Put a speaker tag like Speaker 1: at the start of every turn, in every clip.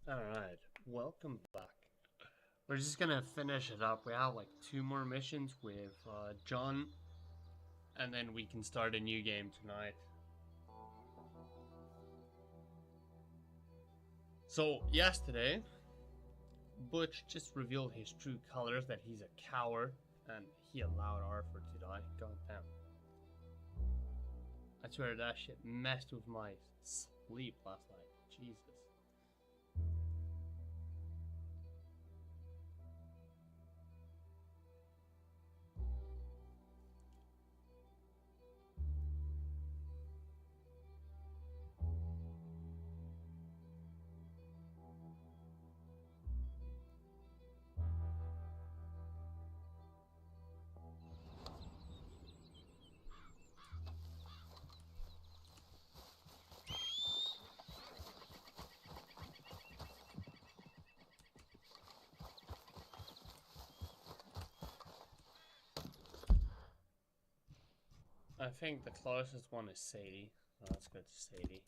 Speaker 1: Alright, welcome back. We're just gonna finish it up. We have like 2 more missions with John, and then we can start a new game tonight. So, yesterday, Butch just revealed his true colors, that he's a coward, and he allowed Arthur to die. God damn. I swear that shit messed with my sleep last night. Jesus. I think the closest one is Sadie. Oh, let's go to Sadie.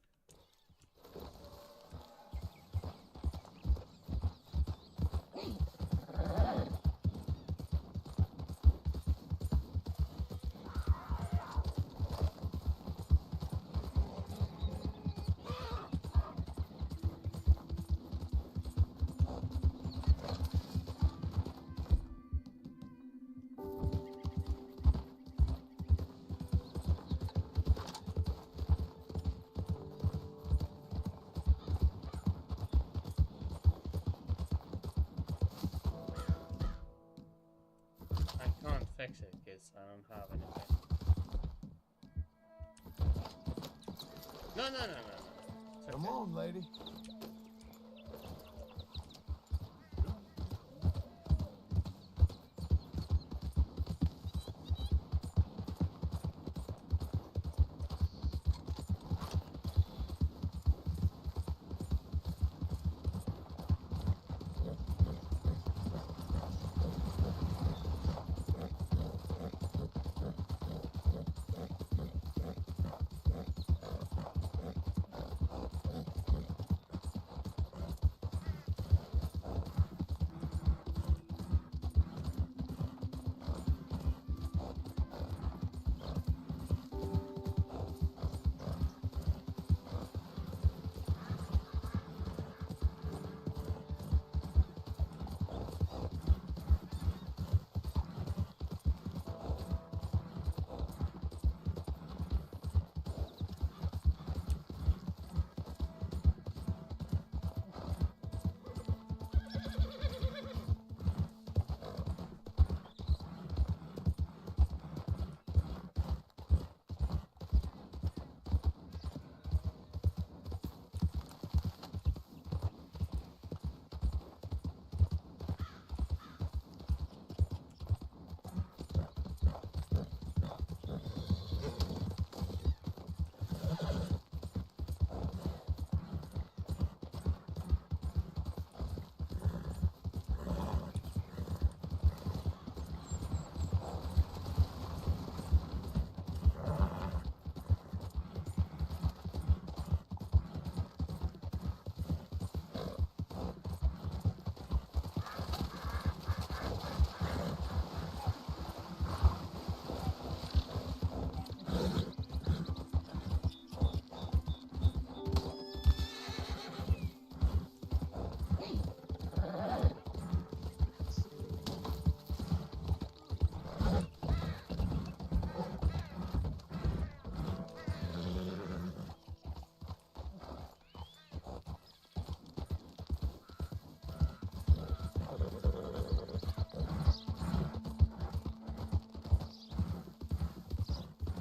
Speaker 1: I can't fix it because I don't have anything. No. It's
Speaker 2: Come
Speaker 1: okay.
Speaker 2: on, lady.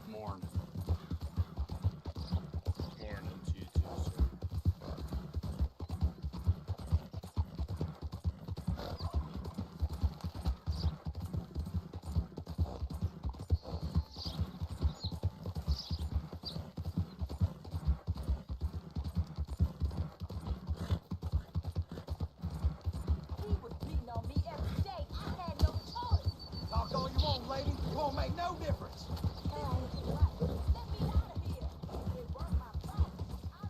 Speaker 1: Morning to you too, sir.
Speaker 3: He was beating on me every day. I had no choice.
Speaker 2: Talk all you want, lady. It won't make no difference.
Speaker 3: Let me out of here. It worked my problem. I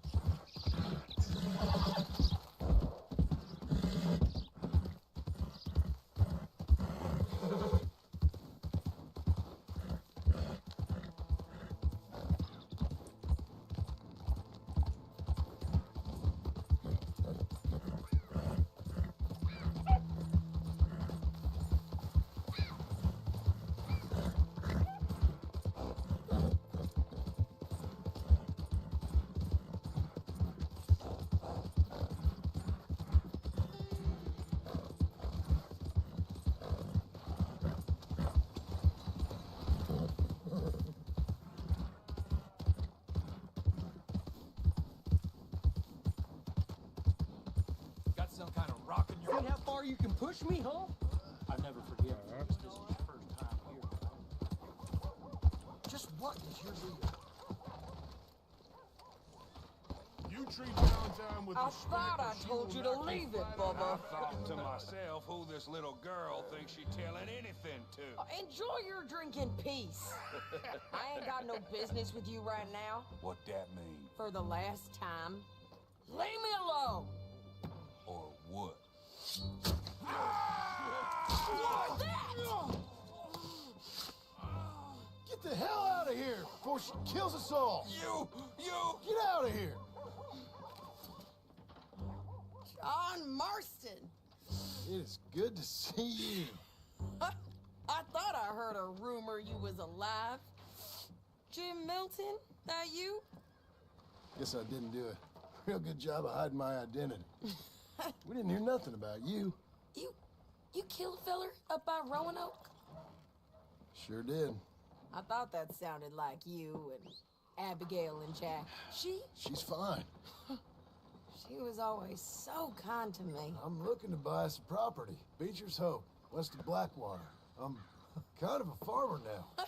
Speaker 3: don't
Speaker 2: seen how far you can push me, huh?
Speaker 4: I've never forgiven you. This is your first time here.
Speaker 2: Just what is your deal?
Speaker 5: You treat downtown with
Speaker 3: I
Speaker 5: respect,
Speaker 3: thought I
Speaker 5: or she
Speaker 3: told
Speaker 5: will
Speaker 3: you to
Speaker 5: knock
Speaker 3: leave it,
Speaker 5: flat
Speaker 3: Bubba.
Speaker 5: out.
Speaker 6: I thought to myself who this little girl thinks she telling anything to.
Speaker 3: Enjoy your drink in peace. I ain't got no business with you right now.
Speaker 6: What that mean?
Speaker 3: For the last time, leave me alone.
Speaker 6: Or what?
Speaker 3: What's that?
Speaker 2: Get the hell out of here before she kills us all!
Speaker 6: You!
Speaker 2: Get out of here!
Speaker 3: John Marston.
Speaker 2: It is good to see you.
Speaker 3: I thought I heard a rumor you was alive. Jim Milton, that you?
Speaker 2: Guess I didn't do a real good job of hiding my identity. We didn't hear nothing about you.
Speaker 3: You killed a feller up by Roanoke?
Speaker 2: Sure did.
Speaker 3: I thought that sounded like you and Abigail and Jack.
Speaker 2: She's fine.
Speaker 3: She was always so kind to me.
Speaker 2: I'm looking to buy some property. Beecher's Hope, west of Blackwater. I'm kind of a farmer now.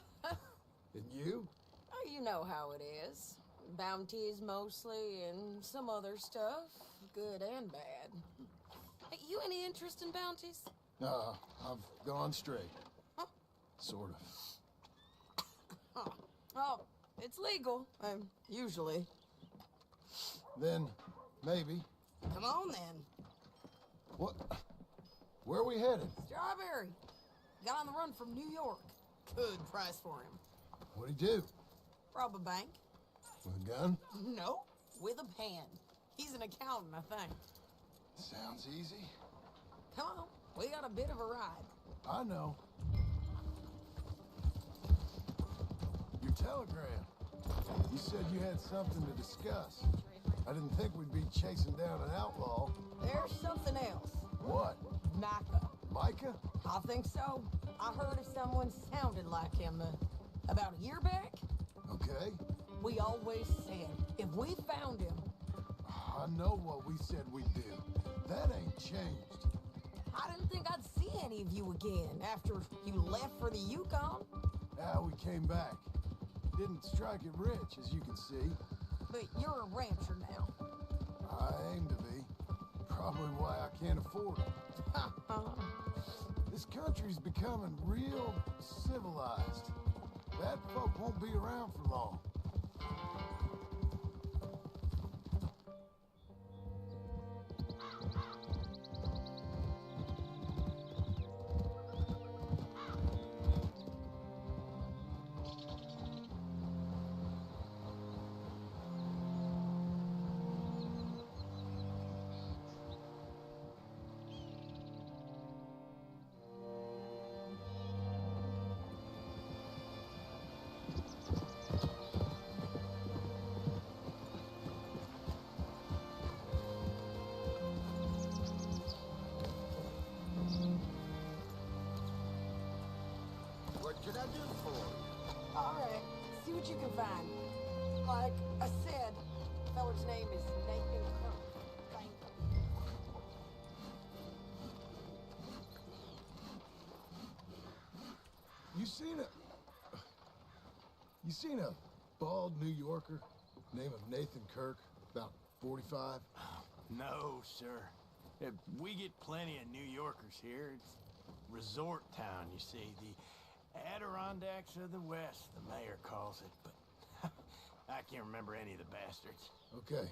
Speaker 2: And you?
Speaker 3: Oh, you know how it is. Bounties mostly, and some other stuff, good and bad. Hey, you any interest in bounties?
Speaker 2: I've gone straight.
Speaker 3: Huh?
Speaker 2: Sort of.
Speaker 3: Huh. Oh, it's legal, usually.
Speaker 2: Then, maybe.
Speaker 3: Come on, then.
Speaker 2: What? Where are we headed?
Speaker 3: Strawberry. Got on the run from New York. Good price for him.
Speaker 2: What'd he do?
Speaker 3: Rob a bank?
Speaker 2: With a gun?
Speaker 3: No, with a pen. He's an accountant, I think.
Speaker 2: Sounds easy.
Speaker 3: Come on, we got a bit of a ride.
Speaker 2: I know. Your telegram. You said you had something to discuss. I didn't think we'd be chasing down an outlaw.
Speaker 3: There's something else.
Speaker 2: What?
Speaker 3: Micah.
Speaker 2: Micah?
Speaker 3: I think so. I heard of someone sounded like him about a year back.
Speaker 2: Okay.
Speaker 3: We always said if we found him,
Speaker 2: I know what we said we'd do. That ain't changed.
Speaker 3: I didn't think I'd see any of you again after you left for the Yukon.
Speaker 2: Now we came back. Didn't strike it rich, as you can see.
Speaker 3: But you're a rancher now.
Speaker 2: I aim to be. Probably why I can't afford it. This country's becoming real civilized. Bad folk won't be around for long.
Speaker 7: What can I do for you?
Speaker 3: All right, see what you can find. Like I said, the feller's name is Nathan Kirk.
Speaker 2: You seen a bald New Yorker name of Nathan Kirk, about 45?
Speaker 4: No, sir. We get plenty of New Yorkers here. It's resort town, you see. The Adirondacks of the West, the mayor calls it, but I can't remember any of the bastards.
Speaker 2: Okay.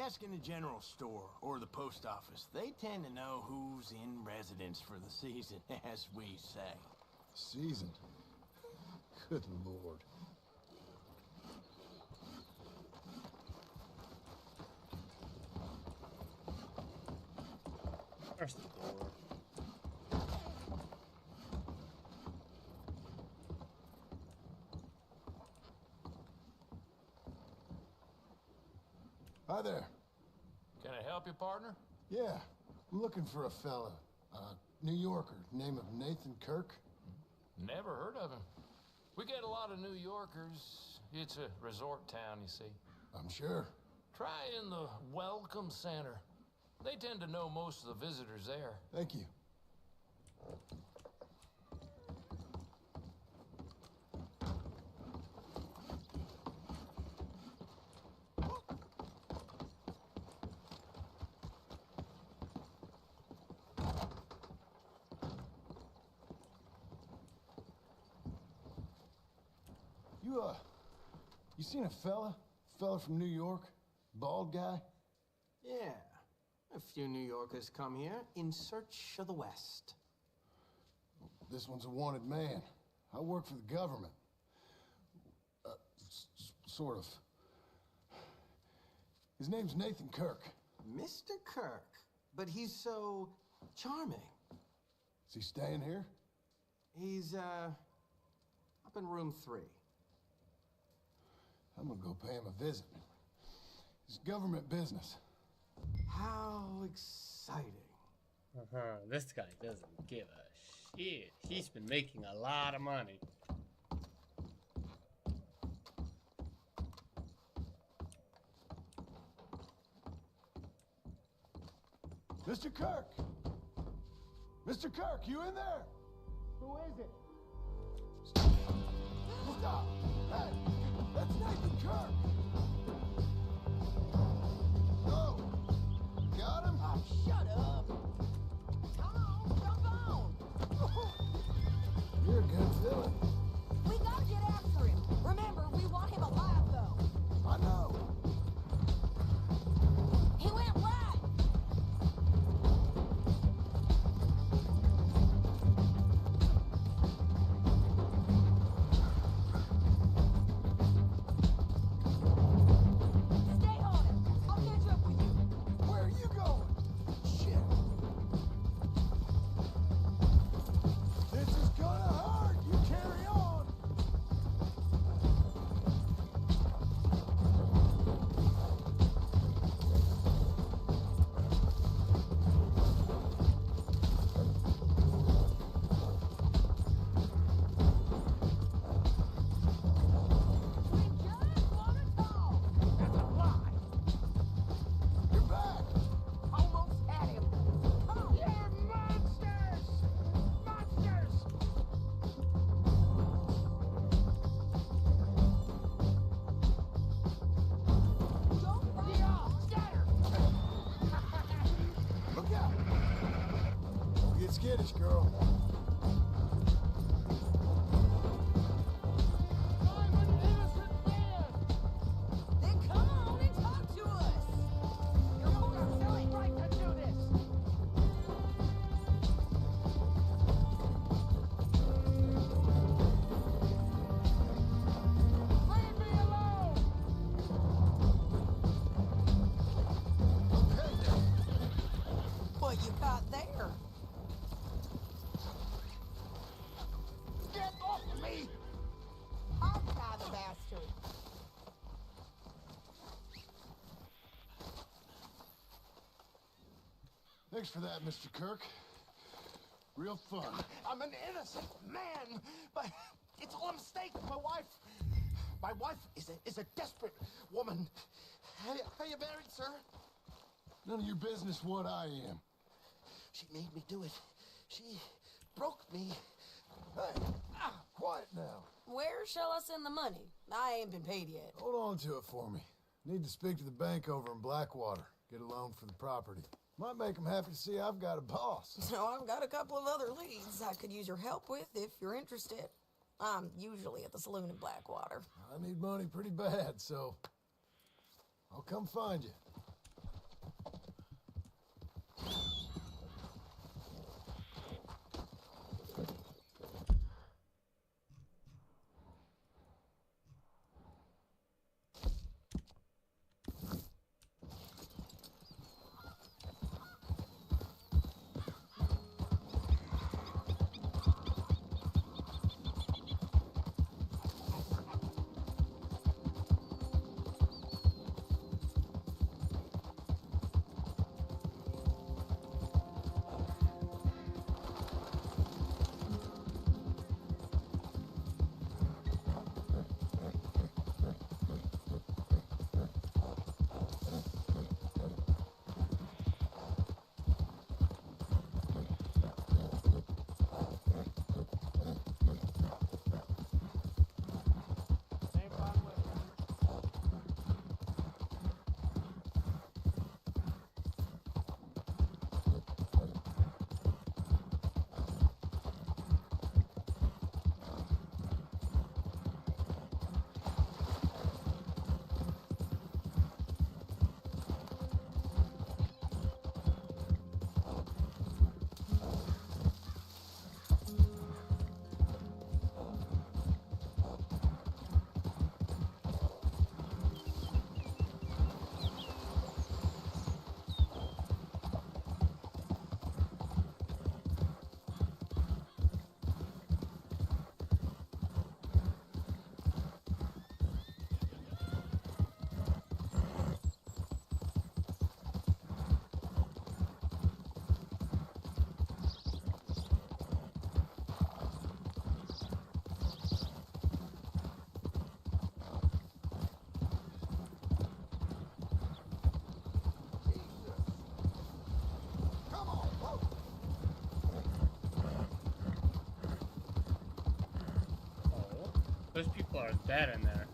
Speaker 4: Ask in the general store or the post office. They tend to know who's in residence for the season, as we say.
Speaker 2: Season. Good Lord.
Speaker 1: There's the door.
Speaker 2: Hi there.
Speaker 8: Can I help you, partner?
Speaker 2: Yeah, I'm looking for a fella. New Yorker, name of Nathan Kirk.
Speaker 8: Never heard of him. We get a lot of New Yorkers. It's a resort town, you see.
Speaker 2: I'm sure.
Speaker 8: Try in the Welcome Center. They tend to know most of the visitors there.
Speaker 2: Thank you. You seen a fella? Fella from New York? Bald guy?
Speaker 9: Yeah. A few New Yorkers come here in search of the West.
Speaker 2: This one's a wanted man. I work for the government. Sort of. His name's Nathan Kirk.
Speaker 9: Mr. Kirk? But he's so charming.
Speaker 2: Is he staying here?
Speaker 9: He's, up in room 3.
Speaker 2: I'm gonna go pay him a visit. It's government business.
Speaker 9: How exciting.
Speaker 1: This guy doesn't give a shit. He's been making a lot of money.
Speaker 2: Mr. Kirk! Mr. Kirk, you in there? Who is it? Stop! Hey, that's Nathan Kirk! Oh, got him?
Speaker 3: Oh, shut up. Come on, jump on.
Speaker 2: You're a good villain.
Speaker 3: We gotta get after him. Remember, we want him alive, though.
Speaker 2: I know.
Speaker 3: He went right. Stay on him. I'll catch up with you.
Speaker 2: Where are you going? Shit. This is gonna hurt. You carry on.
Speaker 3: We just wanna talk.
Speaker 9: That's a lie.
Speaker 2: You're back.
Speaker 3: Almost had him. Come on.
Speaker 9: You're monsters! Monsters!
Speaker 3: Don't run.
Speaker 9: Scatter!
Speaker 2: Look out. Don't get skittish, girl.
Speaker 9: I'm an innocent man!
Speaker 3: Then come on and talk to us.
Speaker 9: You're on a silly right to do this! Leave me alone!
Speaker 3: What you got there?
Speaker 9: Get off me!
Speaker 3: I'll tie the bastard.
Speaker 2: Thanks for that, Mr. Kirk. Real fun.
Speaker 9: I'm an innocent man, but it's all a mistake. My wife is a desperate woman. Are you married, sir?
Speaker 2: None of your business what I am.
Speaker 9: She made me do it. She broke me.
Speaker 2: Hey, quiet now.
Speaker 3: Where shall I send the money? I ain't been paid yet.
Speaker 2: Hold on to it for me. Need to speak to the bank over in Blackwater. Get a loan for the property. Might make them happy to see I've got a boss.
Speaker 3: So I've got a couple of other leads I could use your help with if you're interested. I'm usually at the saloon in Blackwater.
Speaker 2: I need money pretty bad, so I'll come find you.
Speaker 1: Those people are dead in there.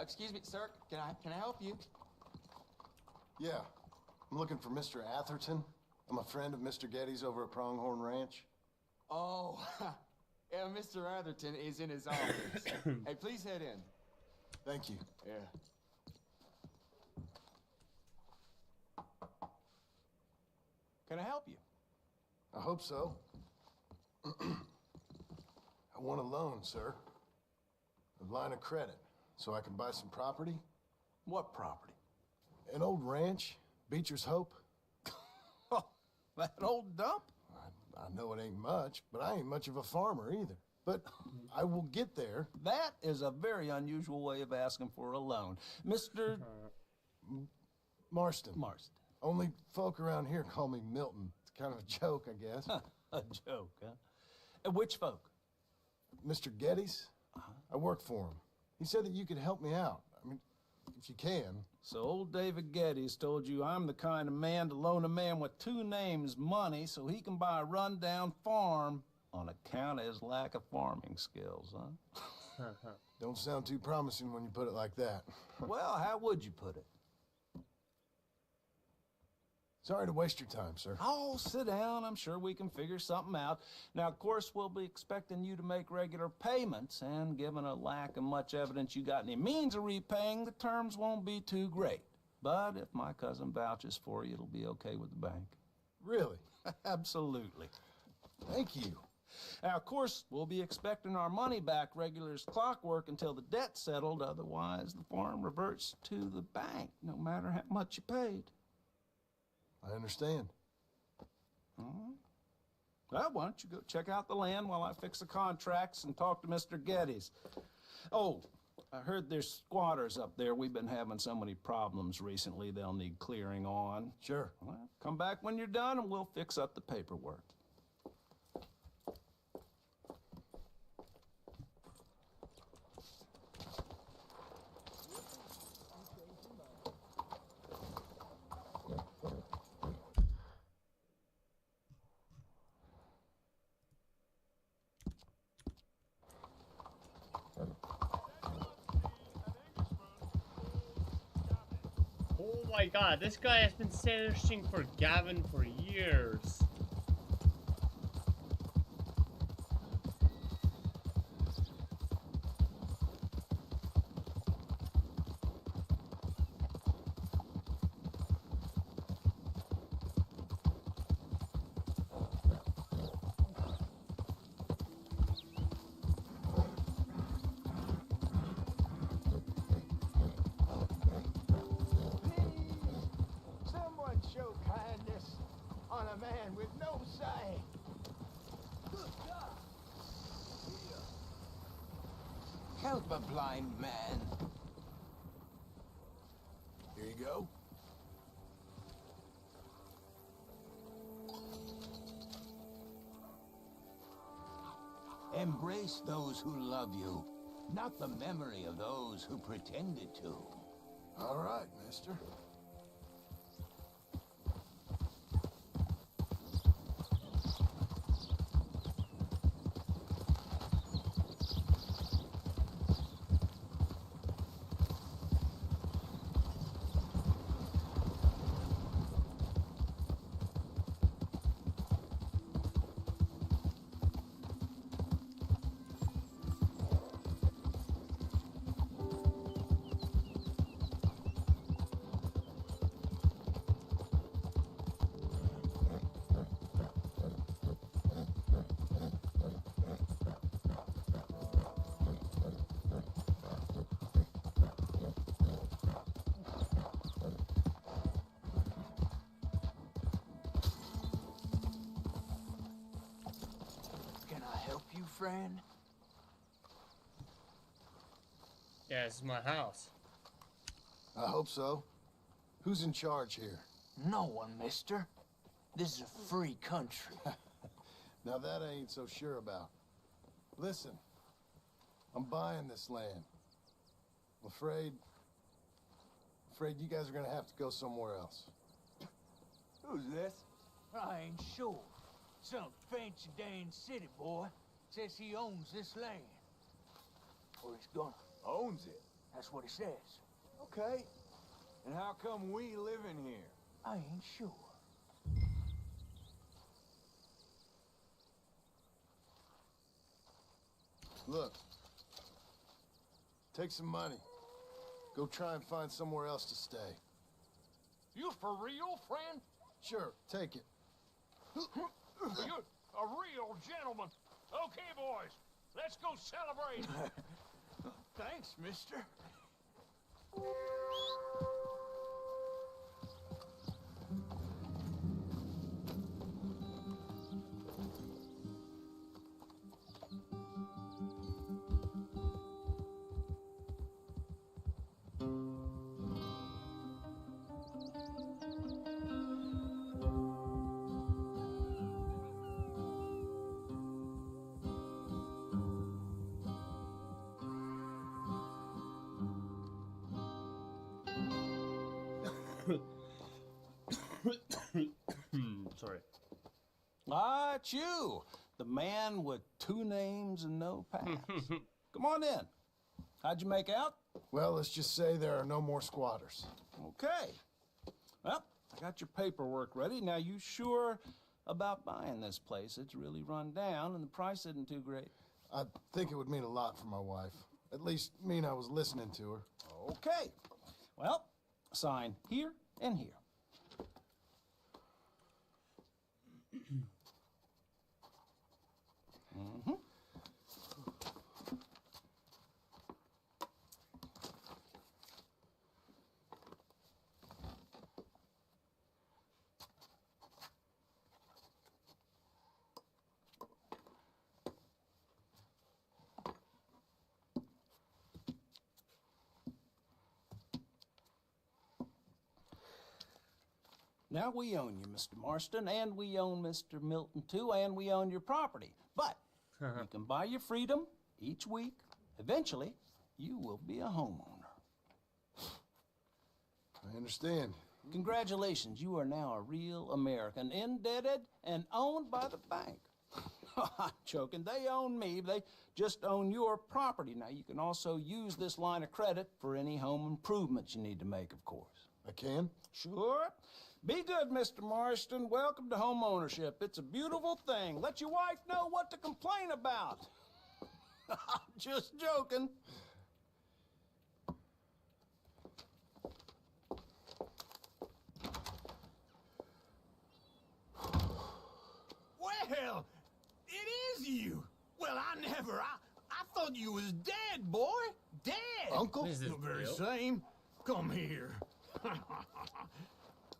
Speaker 10: Excuse me, sir. Can I help you?
Speaker 2: Yeah. I'm looking for Mr. Atherton. I'm a friend of Mr. Getty's over at Pronghorn Ranch.
Speaker 10: Oh, yeah, Mr. Atherton is in his office. Hey, please head in.
Speaker 2: Thank you.
Speaker 10: Yeah. Can I help you?
Speaker 2: I hope so. I want a loan, sir. A line of credit, so I can buy some property.
Speaker 10: What property?
Speaker 2: An old ranch, Beecher's Hope.
Speaker 10: Oh, that old dump?
Speaker 2: I know it ain't much, but I ain't much of a farmer either. But I will get there.
Speaker 11: That is a very unusual way of asking for a loan. Mr.
Speaker 2: Marston.
Speaker 11: Marston.
Speaker 2: Only folk around here call me Milton. It's kind of a joke, I guess.
Speaker 11: A joke, huh? Which folk?
Speaker 2: Mr. Getty's. I work for him. He said that you could help me out. I mean, if you can.
Speaker 11: So old David Getty's told you I'm the kind of man to loan a man with two names money so he can buy a rundown farm on account of his lack of farming skills, huh?
Speaker 2: Don't sound too promising when you put it like that.
Speaker 11: Well, how would you put it?
Speaker 2: Sorry to waste your time, sir.
Speaker 11: Oh, sit down. I'm sure we can figure something out. Now, of course, we'll be expecting you to make regular payments, and given a lack of much evidence you got any means of repaying, the terms won't be too great. But if my cousin vouches for you, it'll be okay with the bank.
Speaker 2: Really?
Speaker 11: Absolutely.
Speaker 2: Thank you.
Speaker 11: Now, of course, we'll be expecting our money back regular as clockwork until the debt's settled. Otherwise, the farm reverts to the bank, no matter how much you paid.
Speaker 2: I understand.
Speaker 11: Well, why don't you go check out the land while I fix the contracts and talk to Mr. Getty's. Oh, I heard there's squatters up there. We've been having so many problems recently, they'll need clearing on.
Speaker 2: Sure.
Speaker 11: Well, come back when you're done and we'll fix up the paperwork.
Speaker 1: Oh my god, this guy has been searching for Gavin for years.
Speaker 4: Someone show kindness on a man with no sight.
Speaker 10: Help a blind man.
Speaker 2: Here you go.
Speaker 10: Embrace those who love you, not the memory of those who pretended to.
Speaker 2: All right, mister.
Speaker 10: friend?
Speaker 1: Yeah, this is my house.
Speaker 2: I hope so. Who's in charge here?
Speaker 10: No one, mister. This is a free country.
Speaker 2: Now that I ain't so sure about. Listen, I'm buying this land. I'm afraid you guys are gonna have to go somewhere else.
Speaker 4: Who's this?
Speaker 10: I ain't sure. Some fancy Dan city boy says he owns this land. Or he's gonna.
Speaker 4: Owns it.
Speaker 10: That's what he says.
Speaker 4: Okay. And how come we live in here?
Speaker 10: I ain't sure.
Speaker 2: Look, take some money. Go try and find somewhere else to stay.
Speaker 8: You for real, friend?
Speaker 2: Sure, take it.
Speaker 8: You're a real gentleman. Okay, boys, let's go celebrate.
Speaker 10: Thanks, mister.
Speaker 1: Sorry.
Speaker 11: Ah, it's you, the man with 2 names and no past. Come on in. How'd you make out?
Speaker 2: Well, let's just say there are no more squatters.
Speaker 11: Okay. Well, I got your paperwork ready. Now, you sure about buying this place? It's really run down, and the price isn't too great.
Speaker 2: I think it would mean a lot for my wife. At least mean I was listening to her.
Speaker 11: Okay. Well, sign here and here. Mm-hmm. Now we own you, Mr. Marston, and we own Mr. Milton, too, and we own your property. But you can buy your freedom each week. Eventually, you will be a homeowner.
Speaker 2: I understand.
Speaker 11: Congratulations, you are now a real American, indebted and owned by the bank. I'm joking, they own me, they just own your property. Now, you can also use this line of credit for any home improvements you need to make, of course.
Speaker 2: I can?
Speaker 11: Sure. Be good, Mr. Marston. Welcome to home ownership. It's a beautiful thing. Let your wife know what to complain about. Just joking.
Speaker 4: Well, it is you. Well, I thought you was dead, boy. Dead.
Speaker 2: Uncle?
Speaker 4: The very same. Come here.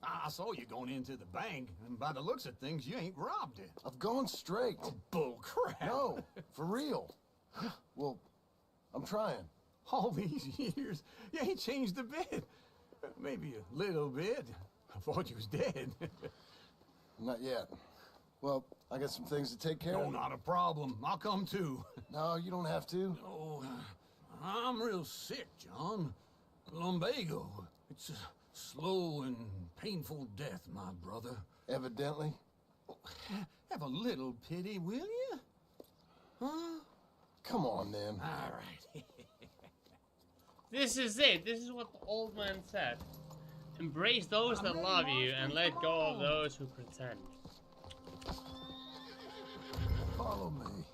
Speaker 4: I saw you going into the bank, and by the looks of things, you ain't robbed it.
Speaker 2: I've gone straight.
Speaker 4: Oh, bull crap.
Speaker 2: No, for real. Well, I'm trying.
Speaker 4: All these years, you ain't changed a bit. Maybe a little bit. I thought you was dead.
Speaker 2: Not yet. Well, I got some things to take care of.
Speaker 4: No, not a problem. I'll come too.
Speaker 2: No, you don't have to.
Speaker 4: Oh, I'm real sick, John. Lumbago. It's a slow and painful death, my brother.
Speaker 2: Evidently.
Speaker 4: Have a little pity, will you? Huh?
Speaker 2: Come on, then.
Speaker 4: All right.
Speaker 1: This is it. This is what the old man said. Embrace those that love you and let go of those who pretend.
Speaker 2: Follow me.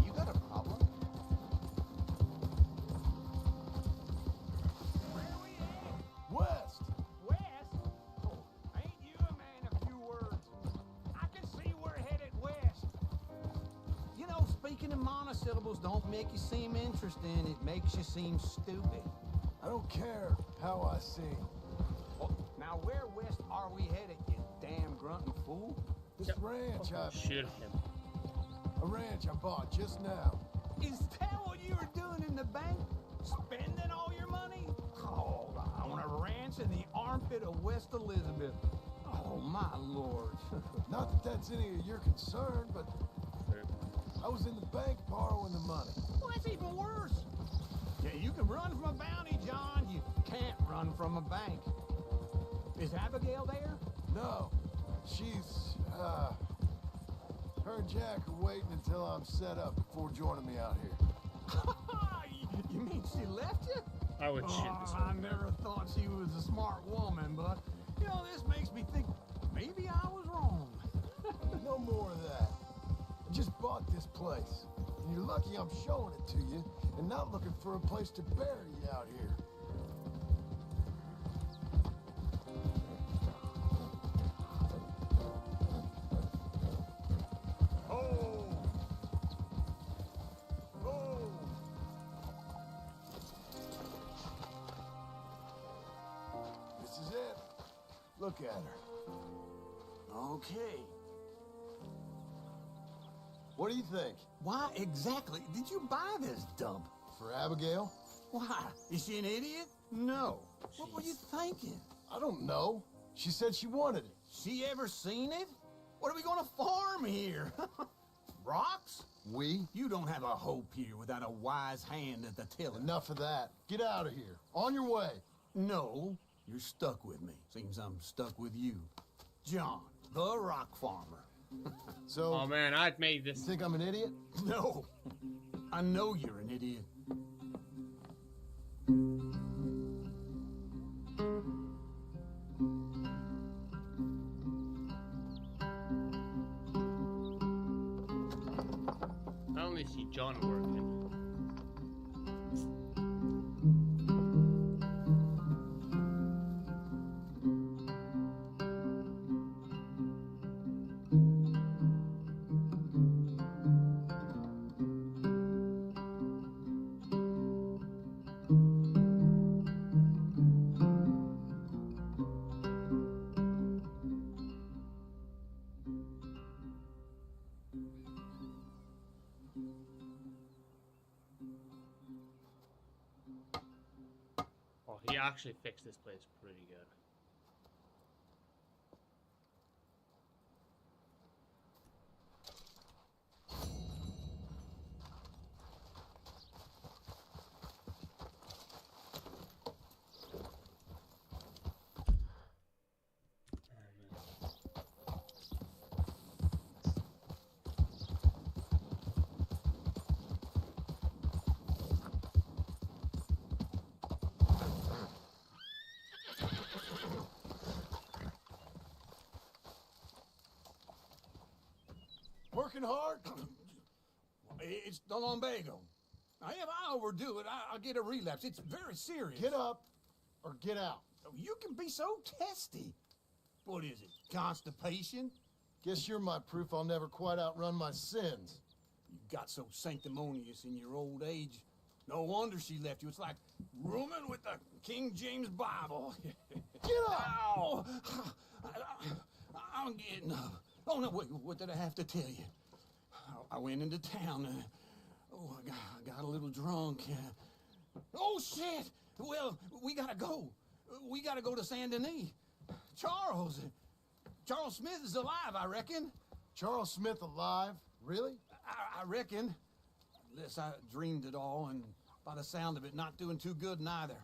Speaker 9: You got a problem?
Speaker 2: West!
Speaker 10: West? Oh, ain't you a man of few words? I can see we're headed west.
Speaker 4: You know, speaking in monosyllables don't make you seem interesting. It makes you seem stupid.
Speaker 2: I don't care how I sing.
Speaker 10: Now, where west are we headed, you damn grunting fool.
Speaker 2: This ranch
Speaker 1: Shoot him.
Speaker 2: A ranch I bought just now.
Speaker 10: Is that what you were doing in the bank? Spending all your money? Oh, I want a ranch in the armpit of West Elizabeth. Oh, my lord.
Speaker 2: Not that that's any of your concern, but I was in the bank borrowing the money.
Speaker 10: Well, that's even worse. Yeah, you can run from a bounty, John. You can't run from a bank. Is Abigail there?
Speaker 2: No. She's, her and Jack are waiting until I'm set up before joining me out here.
Speaker 10: You mean she left you?
Speaker 1: I would shoot this one.
Speaker 10: I never thought she was a smart woman, but, you know, this makes me think maybe I was wrong.
Speaker 2: No more of that. I just bought this place. And you're lucky I'm showing it to you and not looking for a place to bury you out here. This is it. Look at her.
Speaker 10: Okay.
Speaker 2: What do you think?
Speaker 10: Why exactly did you buy this dump?
Speaker 2: For Abigail?
Speaker 10: Why? Is she an idiot? No. What were you thinking?
Speaker 2: I don't know. She said she wanted it.
Speaker 10: She ever seen it? What are we gonna farm here? Rocks?
Speaker 2: We?
Speaker 10: You don't have a hope here without a wise hand at the tiller.
Speaker 2: Enough of that. Get out of here. On your way.
Speaker 10: No, you're stuck with me. Seems I'm stuck with you. John, the rock farmer.
Speaker 2: So,
Speaker 1: Oh man, I've made this.
Speaker 2: you think I'm an idiot?
Speaker 10: No, I know you're an idiot.
Speaker 1: I only see John working. Oh, he actually fixed this place pretty good.
Speaker 2: Working hard?
Speaker 10: It's the lumbago. Now, if I overdo it, I'll get a relapse. It's very serious.
Speaker 2: Get up or get out.
Speaker 10: You can be so testy. What is it, constipation?
Speaker 2: Guess you're my proof I'll never quite outrun my sins.
Speaker 10: You got so sanctimonious in your old age. No wonder she left you. It's like rooming with the King James Bible.
Speaker 2: Get up!
Speaker 10: Ow! I'm getting up. Oh, no, wait, what did I have to tell you? I went into town. I got a little drunk. Oh, shit! Well, we gotta go. We gotta go to Saint Denis. Charles Smith is alive, I reckon.
Speaker 2: Charles Smith alive? Really?
Speaker 10: I reckon. Unless I dreamed it all, and by the sound of it, not doing too good neither.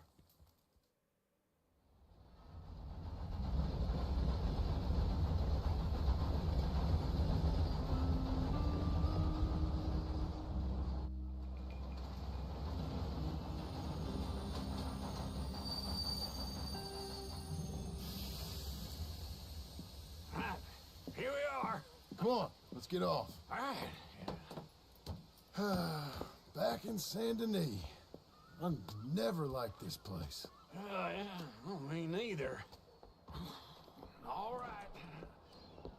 Speaker 10: Here we are.
Speaker 2: Come on, let's get off.
Speaker 10: All right.
Speaker 2: Back in Saint Denis. I never liked this place.
Speaker 10: Yeah, well, me neither. All right.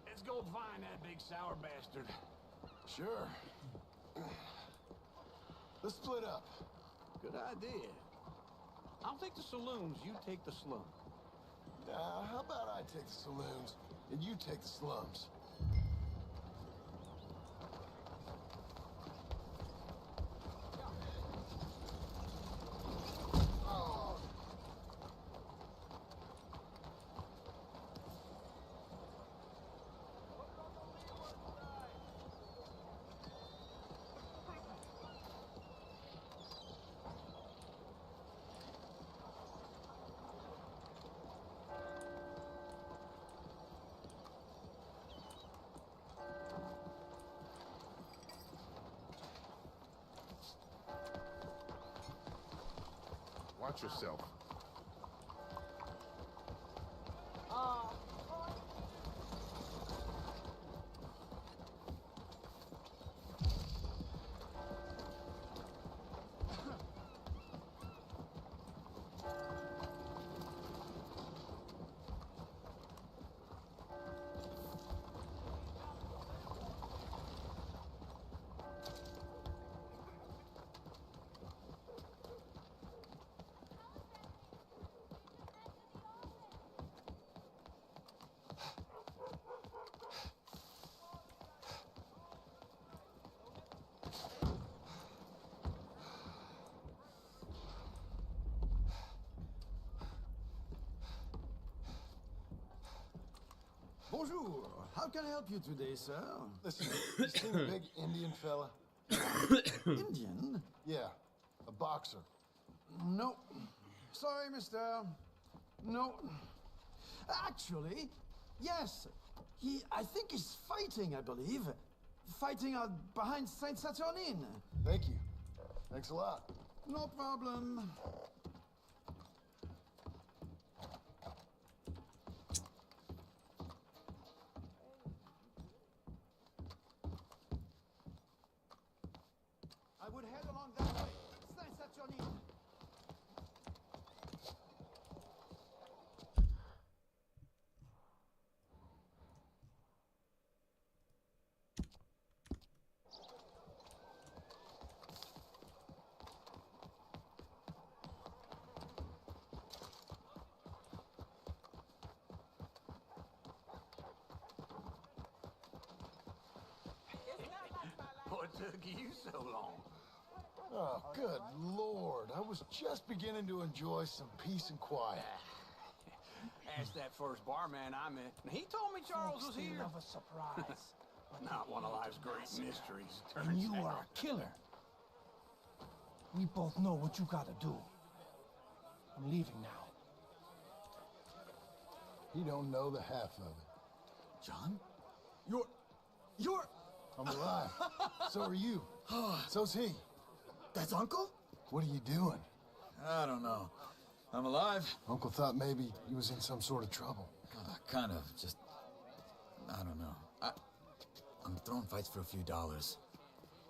Speaker 10: Let's go find that big sour bastard.
Speaker 2: Sure. Let's split up.
Speaker 10: Good idea. I'll take the saloons, you take the slum.
Speaker 2: How about I take the saloons? and you take the slums.
Speaker 5: Watch yourself.
Speaker 9: Bonjour. How can I help you today, sir?
Speaker 2: Listen, you seen the big Indian fella?
Speaker 9: Indian?
Speaker 2: Yeah, a boxer.
Speaker 9: No. Sorry, mister. No. Actually, yes. I think he's fighting, I believe. Fighting out behind Saint Saturnin.
Speaker 2: Thank you. Thanks a lot.
Speaker 9: No problem. I would head along that way. Saint Saturnin.
Speaker 4: What took you so long?
Speaker 2: Oh, good Lord. I was just beginning to enjoy some peace and quiet.
Speaker 4: Asked that first barman I met, and he told me Charles was here.
Speaker 9: Of a surprise.
Speaker 4: Not one of life's great mysteries, turns
Speaker 9: And you
Speaker 4: out.
Speaker 9: are a killer. We both know what you gotta do. I'm leaving now.
Speaker 2: You don't know the half of it.
Speaker 9: John? You're...
Speaker 2: I'm alive. So are you. So's he.
Speaker 9: That's Uncle?
Speaker 2: What are you doing?
Speaker 12: I don't know. I'm alive.
Speaker 2: Uncle thought maybe he was in some sort of trouble.
Speaker 12: Kind of. Just... I don't know. I'm throwing fights for a few dollars.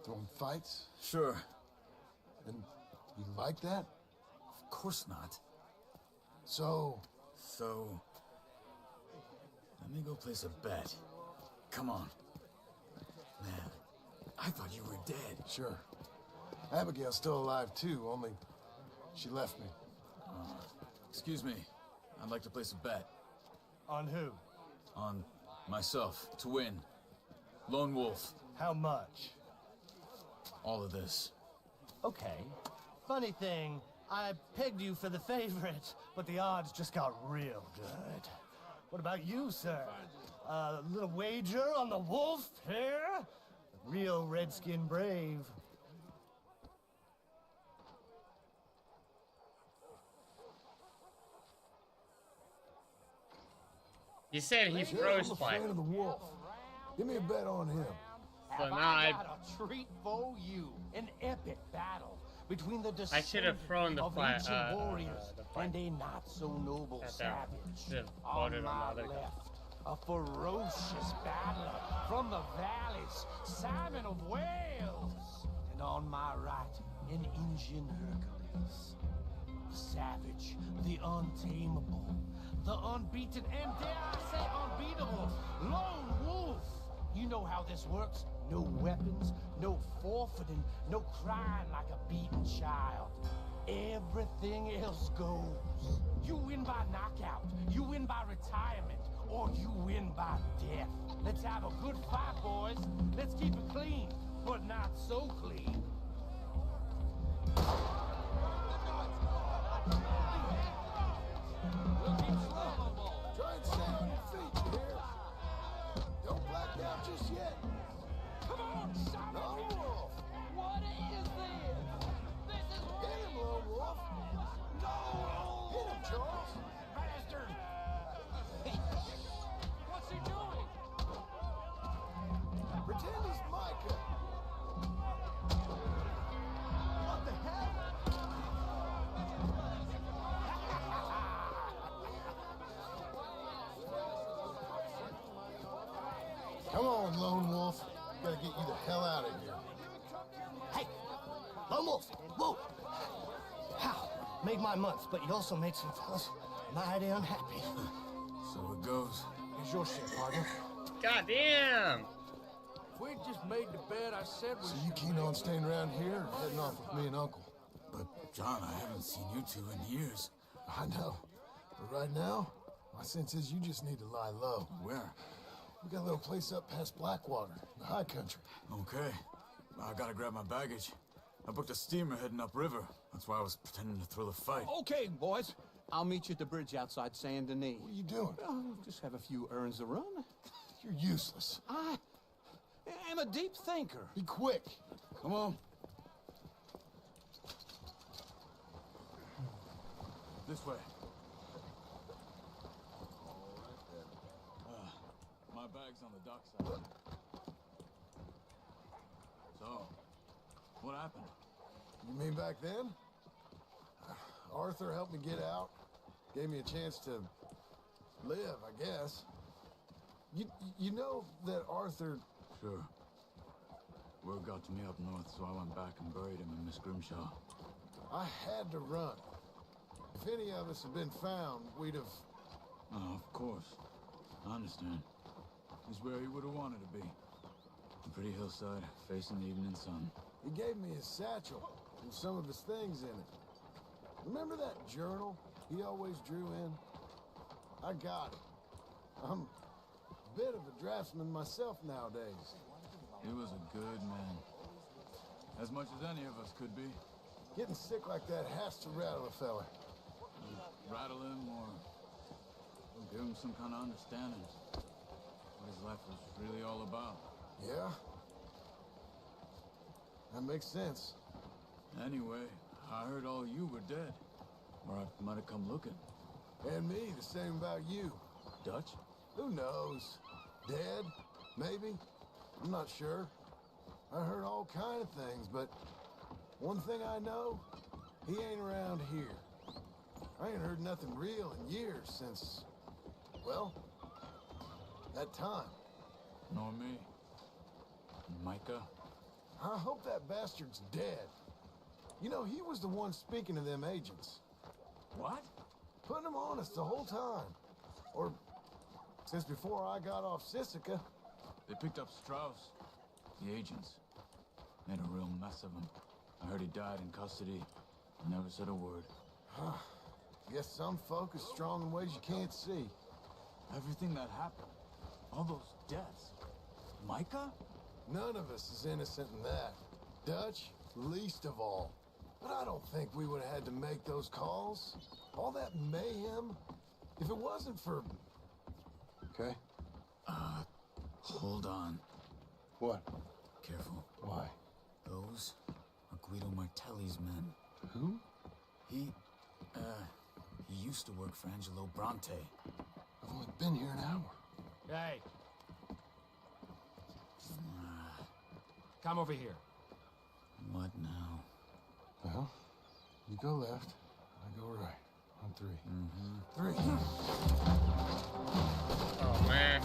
Speaker 2: Throwing fights?
Speaker 12: Sure.
Speaker 2: And you like that?
Speaker 12: Of course not.
Speaker 2: So...
Speaker 12: Let me go place a bet. Come on. Man, I thought you were dead.
Speaker 2: Sure. Abigail's still alive too, only she left me.
Speaker 12: Excuse me. I'd like to place a bet.
Speaker 9: On who?
Speaker 12: On myself, to win. Lone Wolf.
Speaker 9: How much?
Speaker 12: All of this.
Speaker 9: Okay. Funny thing, I pegged you for the favorite, but the odds just got real good. What about you, sir? A little wager on the wolf here? Real redskin brave.
Speaker 1: You said he froze
Speaker 2: I'm a
Speaker 1: fight.
Speaker 2: fan of the wolf. Give me a bet on him.
Speaker 1: So
Speaker 9: Have
Speaker 1: now
Speaker 9: I got a treat for you? An epic battle between the
Speaker 1: I should have thrown the
Speaker 9: of
Speaker 1: fight.
Speaker 9: ancient warriors and a not so noble
Speaker 1: At that. Should
Speaker 9: savage.
Speaker 1: have voted on
Speaker 9: my
Speaker 1: the other guy.
Speaker 9: left, a ferocious battler from the valleys, Simon of Wales, and on my right, an Indian Hercules, the savage, the untamable, the unbeaten, and dare I say unbeatable, Lone Wolf. You know how this works. No weapons, no forfeiting, no crying like a beaten child. Everything else goes. You win by knockout, you win by retirement, or you win by death. Let's have a good fight, boys. Let's keep it clean, but not so clean.
Speaker 2: Try and stay on your feet, you hear? Don't black out just yet.
Speaker 9: Come on, son of
Speaker 2: Lone
Speaker 9: a-
Speaker 2: Wolf!
Speaker 9: What is this? This is
Speaker 2: Hit him, Lone Wolf!
Speaker 9: no!
Speaker 2: Hit him, Charles!
Speaker 9: Bastard! What's he doing?
Speaker 2: Pretend he's Micah! What the hell? Come on, Lone Wolf. Gotta get you the hell out of here.
Speaker 13: Hey, Lone Wolf, whoa! How? Made my month, but you also made some fellas mighty unhappy.
Speaker 12: So it goes.
Speaker 13: Here's your shit, partner.
Speaker 1: God damn!
Speaker 4: If we'd just made the bed I said we
Speaker 2: So you keen on staying around here or heading off with me and Uncle?
Speaker 12: But, John, I haven't seen you two in years.
Speaker 2: I know. But right now, my sense is you just need to lie low.
Speaker 12: Where?
Speaker 2: We got a little place up past Blackwater, the high country.
Speaker 12: Okay. I gotta grab my baggage. I booked a steamer heading upriver. That's why I was pretending to throw the fight.
Speaker 10: Okay, boys. I'll meet you at the bridge outside Saint Denis.
Speaker 2: What are you doing?
Speaker 10: Oh, just have a few errands to run.
Speaker 2: You're useless.
Speaker 10: I am a deep thinker.
Speaker 2: Be quick.
Speaker 12: Come on. This way. My bag's on the dockside. So, what happened?
Speaker 2: You mean back then? Arthur helped me get out. Gave me a chance to live, I guess. You know that Arthur...
Speaker 12: Sure. Word got to me up north, so I went back and buried him in Miss Grimshaw.
Speaker 2: I had to run. If any of us had been found, we'd have...
Speaker 12: Oh, of course. I understand. He's where he would have wanted to be. A pretty hillside, facing the evening sun.
Speaker 2: He gave me his satchel and some of his things in it. Remember that journal he always drew in? I got it. I'm a bit of a draftsman myself nowadays.
Speaker 12: He was a good man. As much as any of us could be.
Speaker 2: Getting sick like that has to rattle a fella.
Speaker 12: Rattle him or give him some kind of understanding. What his life was really all about.
Speaker 2: Yeah? That makes sense.
Speaker 12: Anyway, I heard all you were dead. Or I might have come looking.
Speaker 2: And me, the same about you.
Speaker 12: Dutch?
Speaker 2: Who knows? Dead? Maybe? I'm not sure. I heard all kind of things, but one thing I know, he ain't around here. I ain't heard nothing real in years since, well, that time.
Speaker 12: Nor me. Micah?
Speaker 2: I hope that bastard's dead. You know, he was the one speaking to them agents.
Speaker 12: What?
Speaker 2: Putting them on us the whole time. Or since before I got off Sisika.
Speaker 12: They picked up Strauss. The agents. Made a real mess of him. I heard he died in custody. Never said a word.
Speaker 2: Guess some folk is strong in ways you can't see.
Speaker 12: Everything that happened. All those deaths. Micah?
Speaker 2: None of us is innocent in that. Dutch, least of all. But I don't think we would have had to make those calls. All that mayhem. If it wasn't for... Okay.
Speaker 12: Hold on.
Speaker 2: What?
Speaker 12: Careful.
Speaker 2: Why?
Speaker 12: Those are Guido Martelli's men.
Speaker 2: Who?
Speaker 12: He used to work for Angelo Bronte.
Speaker 2: I've only been here an hour.
Speaker 9: Hey. Come over here.
Speaker 12: What now?
Speaker 2: Well, you go left, I go right. On three.
Speaker 12: Mm-hmm.
Speaker 2: 3.
Speaker 1: Oh, man.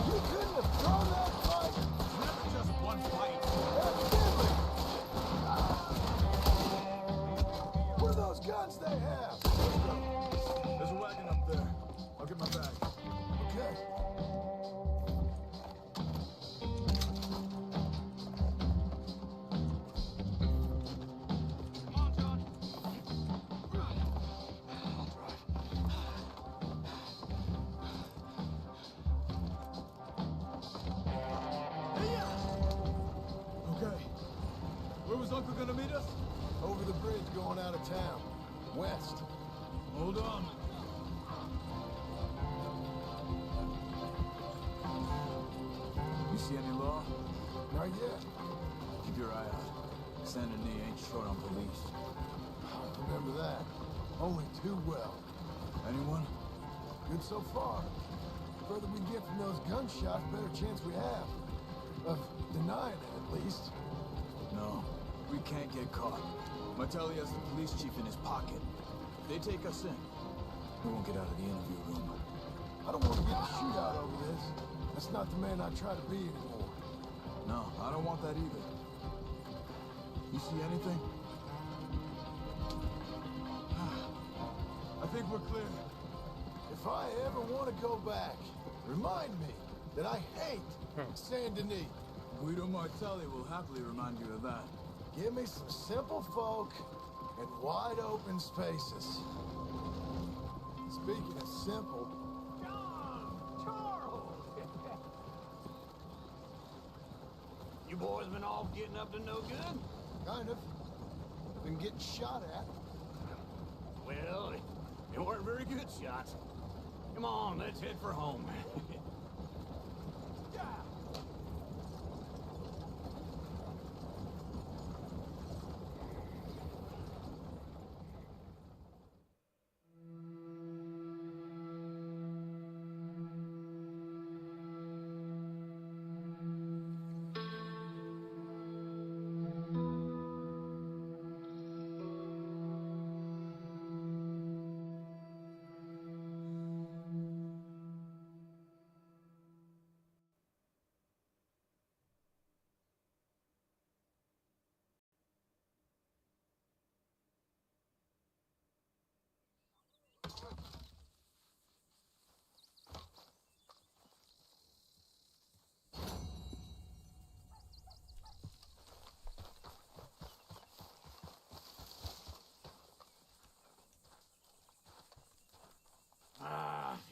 Speaker 2: You couldn't have thrown that fight!
Speaker 4: Never just one fight.
Speaker 2: What are those guns they have?
Speaker 12: There's a wagon up there. I'll get my bag.
Speaker 2: Okay. was Uncle gonna meet us? Over the bridge going out of town. West.
Speaker 12: Hold on. You see any law?
Speaker 2: Not yet.
Speaker 12: Keep your eye out. Saint Denis ain't short on police.
Speaker 2: Remember that. Only too well.
Speaker 12: Anyone?
Speaker 2: Good so far. The further we get from those gunshots, better chance we have. Of denying it, at least.
Speaker 12: No, we can't get caught. Martelli has the police chief in his pocket. If they take us in, we won't get out of the interview room.
Speaker 2: I don't want to get a shootout over this. That's not the man I try to be anymore.
Speaker 12: No, I don't want that either. You see anything?
Speaker 2: I think we're clear. If I ever want to go back, remind me that I hate Saint Denis.
Speaker 12: Guido Martelli will happily remind you of that.
Speaker 2: Give me some simple folk and wide open spaces. Speaking of simple...
Speaker 4: You boys been off getting up to no good?
Speaker 2: Kind of. Been getting shot at.
Speaker 4: Well, they weren't very good shots. Come on, let's head for home.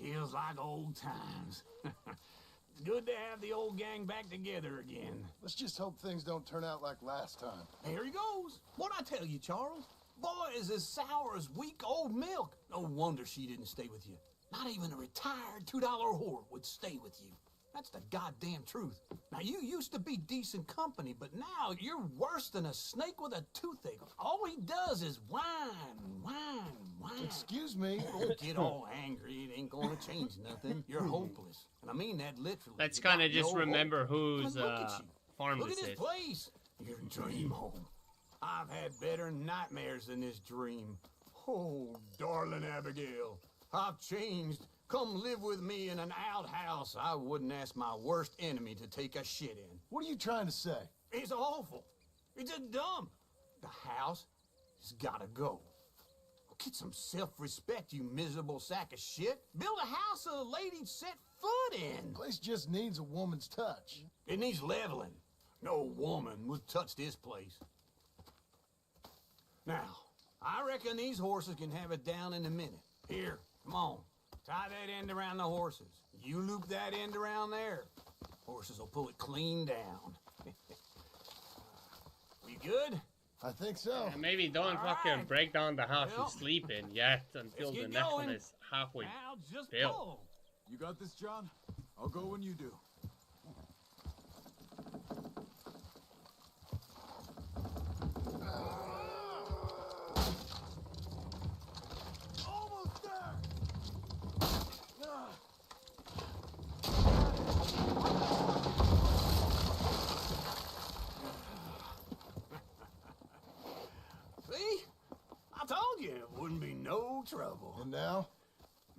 Speaker 4: Feels like old times. It's good to have the old gang back together again.
Speaker 2: Let's just hope things don't turn out like last time.
Speaker 10: There he goes. What'd I tell you, Charles? Boy is as sour as weak old milk. No wonder she didn't stay with you. Not even a retired $2 whore would stay with you. That's the goddamn truth. Now, you used to be decent company, but now you're worse than a snake with a toothache. All he does is whine, whine, whine.
Speaker 2: Excuse me.
Speaker 10: Don't get all angry. It ain't gonna change nothing. You're hopeless. And I mean that literally.
Speaker 1: Let's kind of just remember whose farm
Speaker 10: Look
Speaker 1: this
Speaker 10: at this
Speaker 1: is.
Speaker 10: place. Your dream home. I've had better nightmares than this dream. Oh, darling Abigail, I've changed. Come live with me in an outhouse I wouldn't ask my worst enemy to take a shit in.
Speaker 2: What are you trying to say?
Speaker 10: It's awful. It's a dump. The house has gotta go. Get some self-respect, you miserable sack of shit. Build a house a lady'd set foot in.
Speaker 2: The place just needs a woman's touch.
Speaker 10: It needs leveling. No woman would touch this place. Now, I reckon these horses can have it down in a minute. Here, come on. Tie that end around the horses. You loop that end around there. Horses will pull it clean down. We good?
Speaker 2: I think so.
Speaker 1: Yeah, maybe don't fucking break down the house you sleep in yet until the next one is halfway built.
Speaker 12: Pull. You got this, John? I'll go when you do.
Speaker 2: Almost there.
Speaker 10: See? I told you it wouldn't be no trouble.
Speaker 2: And now?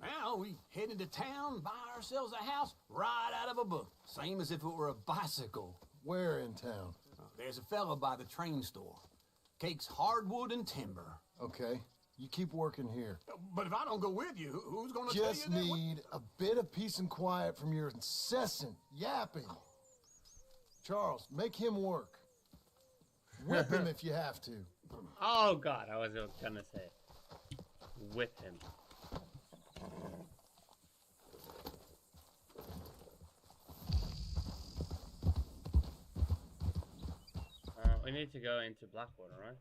Speaker 10: Now we head into town, buy ourselves a house right out of a book. Same as if it were a bicycle.
Speaker 2: Where in town?
Speaker 10: There's a fella by the train store. Cakes hardwood and timber.
Speaker 2: Okay. You keep working here.
Speaker 10: But if I don't go with you, who's gonna
Speaker 2: Just
Speaker 10: tell you that?
Speaker 2: need a bit of peace and quiet from your incessant yapping. Charles, make him work. Whip him if you have to.
Speaker 1: Oh god, I was gonna say whip him. We need to go into Blackwater, right?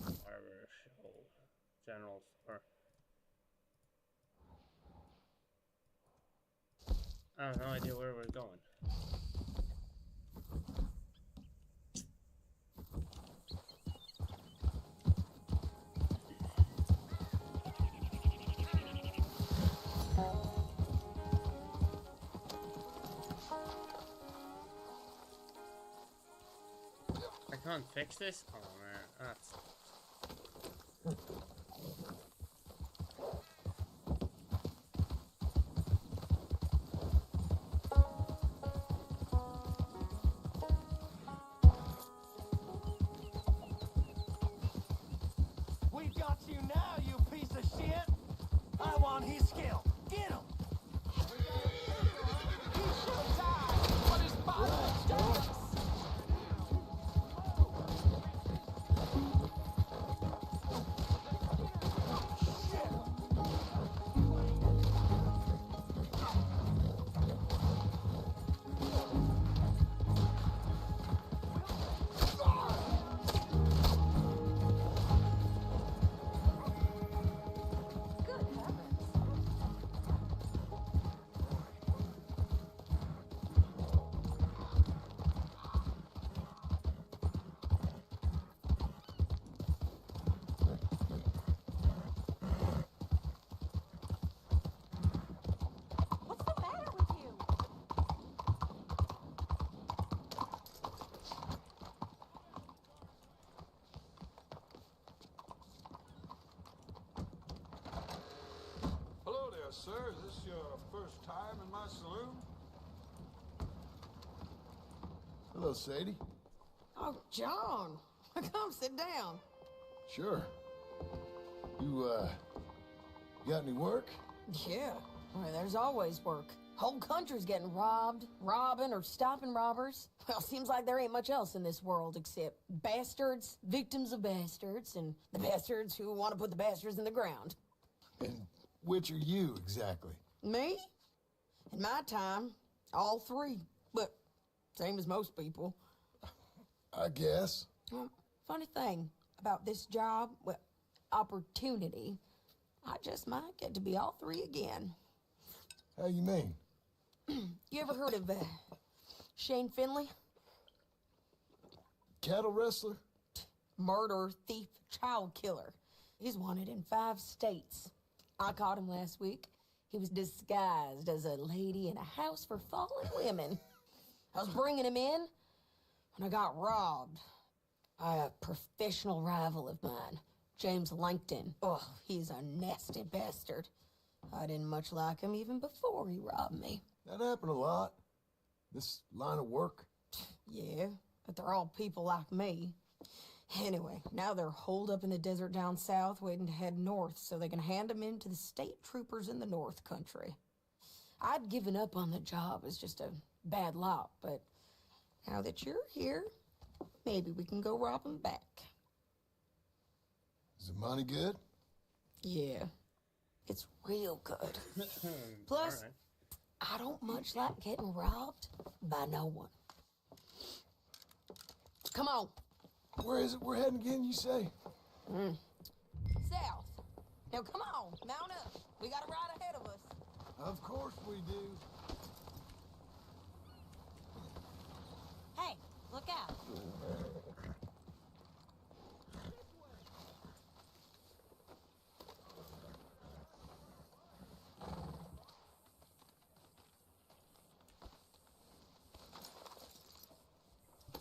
Speaker 1: Barber show. General store. I have no idea where we're going. I can't fix this? Oh man, that's...
Speaker 13: We've got you now, you piece of shit! I want his skill. Get him! He's showtime! What is bothering us?
Speaker 6: Sir, is this your first time in my saloon?
Speaker 2: Hello, Sadie.
Speaker 3: Oh, John. Come sit down.
Speaker 2: Sure. You got any work?
Speaker 3: Yeah. Well, there's always work. Whole country's getting robbed, robbing, or stopping robbers. Well, seems like there ain't much else in this world except bastards, victims of bastards, and the bastards who want to put the bastards in the ground.
Speaker 2: And which are you, exactly?
Speaker 3: Me? In my time, all three. But same as most people.
Speaker 2: I guess.
Speaker 3: Well, funny thing about this job, well, opportunity, I just might get to be all three again.
Speaker 2: How you mean?
Speaker 3: You ever heard of Shane Finley?
Speaker 2: Cattle wrestler?
Speaker 3: Murderer, thief, child killer. He's wanted in 5 states. I caught him last week. He was disguised as a lady in a house for fallen women. I was bringing him in when I got robbed by a professional rival of mine, James Langton. Oh, he's a nasty bastard. I didn't much like him even before he robbed me.
Speaker 2: That happened a lot. This line of work.
Speaker 3: Yeah, but they're all people like me. Anyway, now they're holed up in the desert down south, waiting to head north so they can hand them in to the state troopers in the north country. I'd given up on the job as just a bad lot, but now that you're here, maybe we can go rob them back.
Speaker 2: Is the money good?
Speaker 3: Yeah, it's real good. Plus, I don't much like getting robbed by no one. Come on.
Speaker 2: Where is it we're heading again, you say?
Speaker 3: South. Now, come on, mount up. We got a ride ahead of us.
Speaker 2: Of course we do.
Speaker 3: Hey, look out.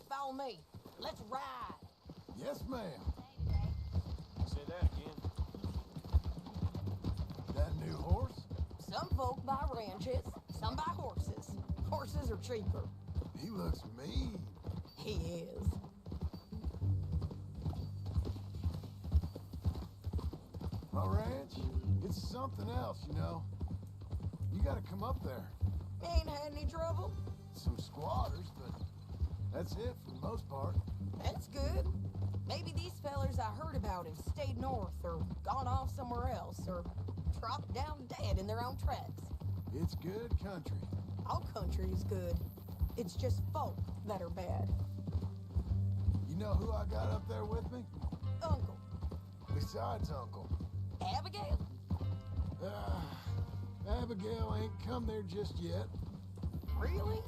Speaker 3: Follow me. Let's ride.
Speaker 2: Yes, ma'am.
Speaker 4: Say that again.
Speaker 2: That new horse?
Speaker 3: Some folk buy ranches, some buy horses. Horses are cheaper.
Speaker 2: He looks mean.
Speaker 3: He is.
Speaker 2: My ranch, it's something else, you know. You gotta come up there.
Speaker 3: Ain't had any trouble?
Speaker 2: Some squatters, but that's it for the most part.
Speaker 3: That's I heard about have stayed north or gone off somewhere else or dropped down dead in their own tracks.
Speaker 2: It's good country.
Speaker 3: All country is good. It's just folk that are bad.
Speaker 2: You know who I got up there with me?
Speaker 3: Uncle.
Speaker 2: Besides Uncle.
Speaker 3: Abigail?
Speaker 2: Abigail ain't come there just yet.
Speaker 3: Really?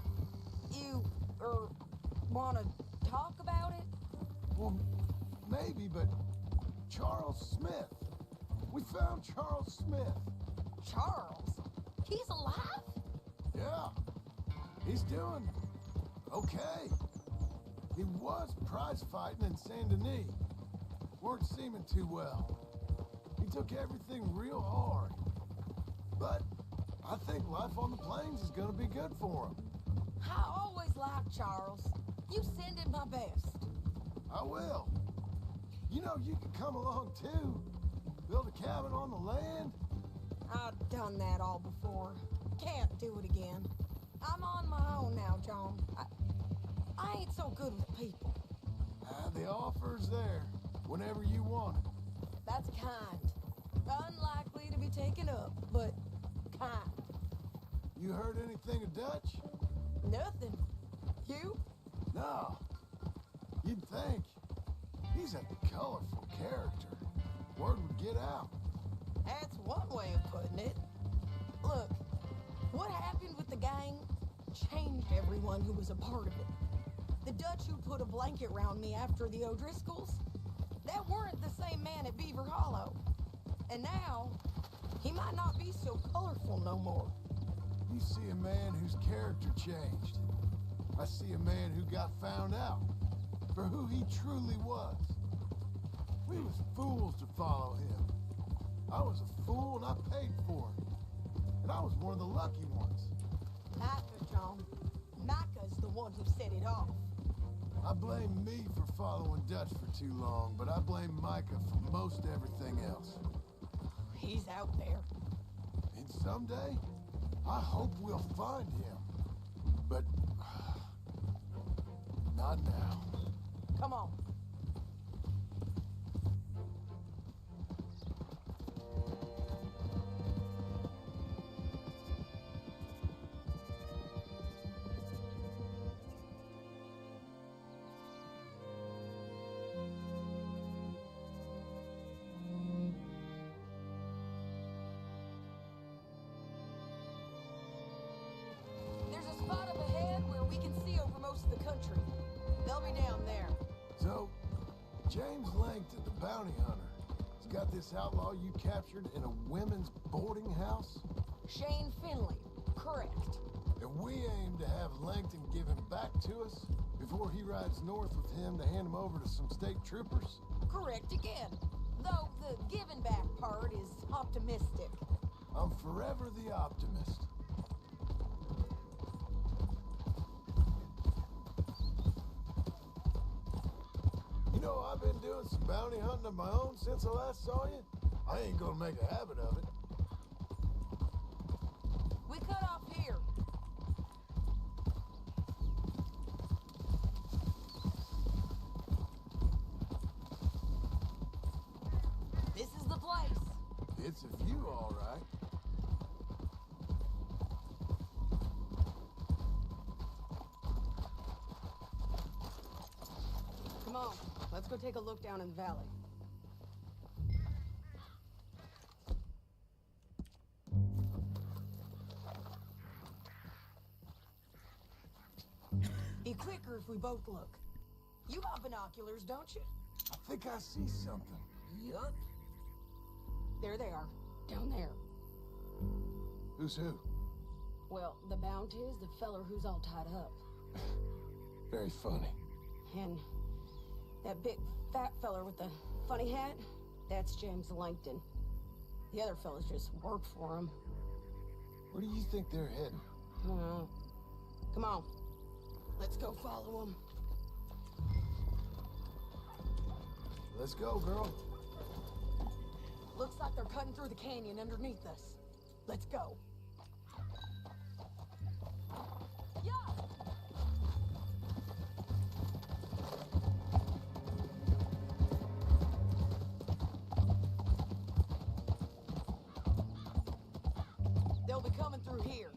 Speaker 3: You, wanna talk about it?
Speaker 2: Well, maybe, but Charles Smith. We found Charles Smith.
Speaker 3: Charles? He's alive?
Speaker 2: Yeah. He's doing okay. He was prize fighting in Saint Denis. Weren't seeming too well. He took everything real hard. But I think life on the plains is gonna be good for him.
Speaker 3: I always liked Charles. You send him my best.
Speaker 2: I will. You know, you can come along too. Build a cabin on the land.
Speaker 3: I've done that all before. Can't do it again. I'm on my own now, John. I ain't so good with people.
Speaker 2: The offer's there whenever you want it.
Speaker 3: That's kind. Unlikely to be taken up, but kind.
Speaker 2: You heard anything of Dutch?
Speaker 3: Nothing. You?
Speaker 2: No. You'd think. He's a colorful character. Word would get out.
Speaker 3: That's one way of putting it. Look, what happened with the gang changed everyone who was a part of it. The Dutch who put a blanket round me after the O'Driscolls, that weren't the same man at Beaver Hollow. And now, he might not be so colorful no more.
Speaker 2: You see a man whose character changed. I see a man who got found out for who he truly was. We was fools to follow him. I was a fool and I paid for it. And I was one of the lucky ones.
Speaker 3: Micah, John. Micah's the one who set it off.
Speaker 2: I blame me for following Dutch for too long, but I blame Micah for most everything else.
Speaker 3: He's out there.
Speaker 2: And someday, I hope we'll find him. But not now.
Speaker 3: Come on. There's a spot up ahead where we can see over most of the country. They'll be down there.
Speaker 2: So, James Langton, the bounty hunter, has got this outlaw you captured in a women's boarding house?
Speaker 3: Shane Finley, correct.
Speaker 2: And we aim to have Langton give him back to us before he rides north with him to hand him over to some state troopers?
Speaker 3: Correct again. Though the giving back part is optimistic.
Speaker 2: I'm forever the optimist. You know, I've been doing some bounty hunting of my own since I last saw you. I ain't gonna make a habit of it.
Speaker 3: We cut off here. This is the place.
Speaker 2: It's a view, all right.
Speaker 3: Come on, let's go take a look down in the valley. Be quicker if we both look. You got binoculars, don't you?
Speaker 2: I think I see something.
Speaker 3: Yup. There they are, down there.
Speaker 2: Who's who?
Speaker 3: Well, the bounty is the feller who's all tied up.
Speaker 2: Very funny.
Speaker 3: And that big fat feller with the funny hat, that's James Langton. The other fellas just work for him.
Speaker 2: Where do you think they're heading?
Speaker 3: I don't know. Come on, let's go follow them.
Speaker 2: Let's go, girl.
Speaker 3: Looks like they're cutting through the canyon underneath us. Let's go. Yeah! be coming through here.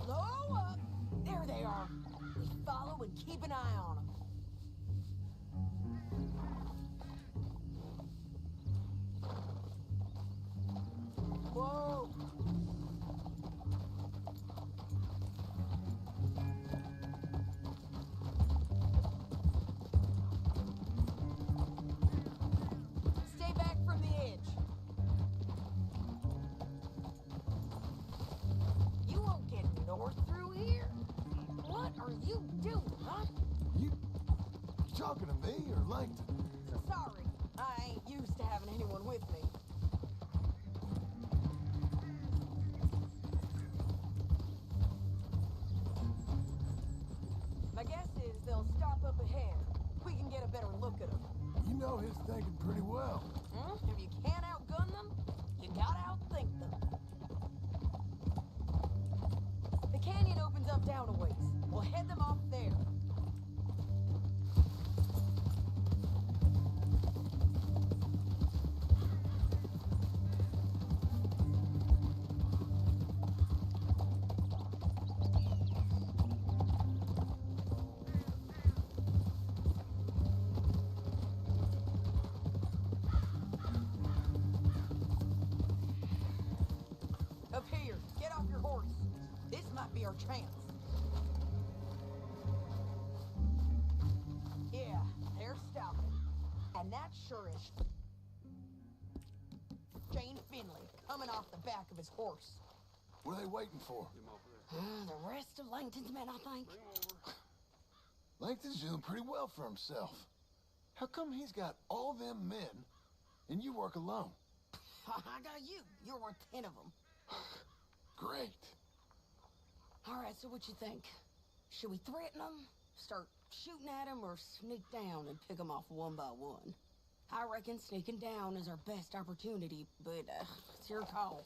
Speaker 3: Slow up. There they are. We follow and keep an eye on them. Whoa. Stay back from the edge. You won't get north through here. What are you doing, huh?
Speaker 2: You talking to me or Langton?
Speaker 3: Sorry, I ain't used to having anyone with me. My guess is they'll stop up ahead. We can get a better look at them.
Speaker 2: You know his thinking pretty well.
Speaker 3: If you can't outgun them, you gotta outthink them. The canyon opens up down a ways. We'll head them off there. Up here, get off your horse. This might be our chance. Yeah, they're stopping. And that's sure is Jane Finley coming off the back of his horse.
Speaker 2: What are they waiting for?
Speaker 3: The rest of Langton's men, I think.
Speaker 2: Langton's doing pretty well for himself. How come he's got all them men and you work alone?
Speaker 3: I got you. You're worth 10 of them.
Speaker 2: Great.
Speaker 3: All right, so what you think? Should we threaten them, start shooting at them, or sneak down and pick them off one by one? I reckon sneaking down is our best opportunity, but it's your call.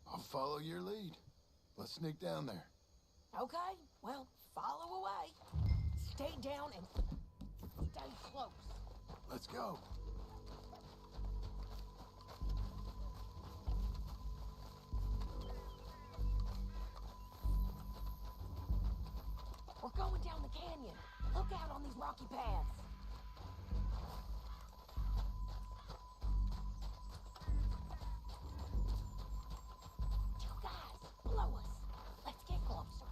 Speaker 2: I'll follow your lead. Let's sneak down there.
Speaker 3: Okay, well, follow away. Stay down and stay close.
Speaker 2: Let's go.
Speaker 3: We're going down the canyon. Look out on these rocky paths. You guys, blow us. Let's get closer.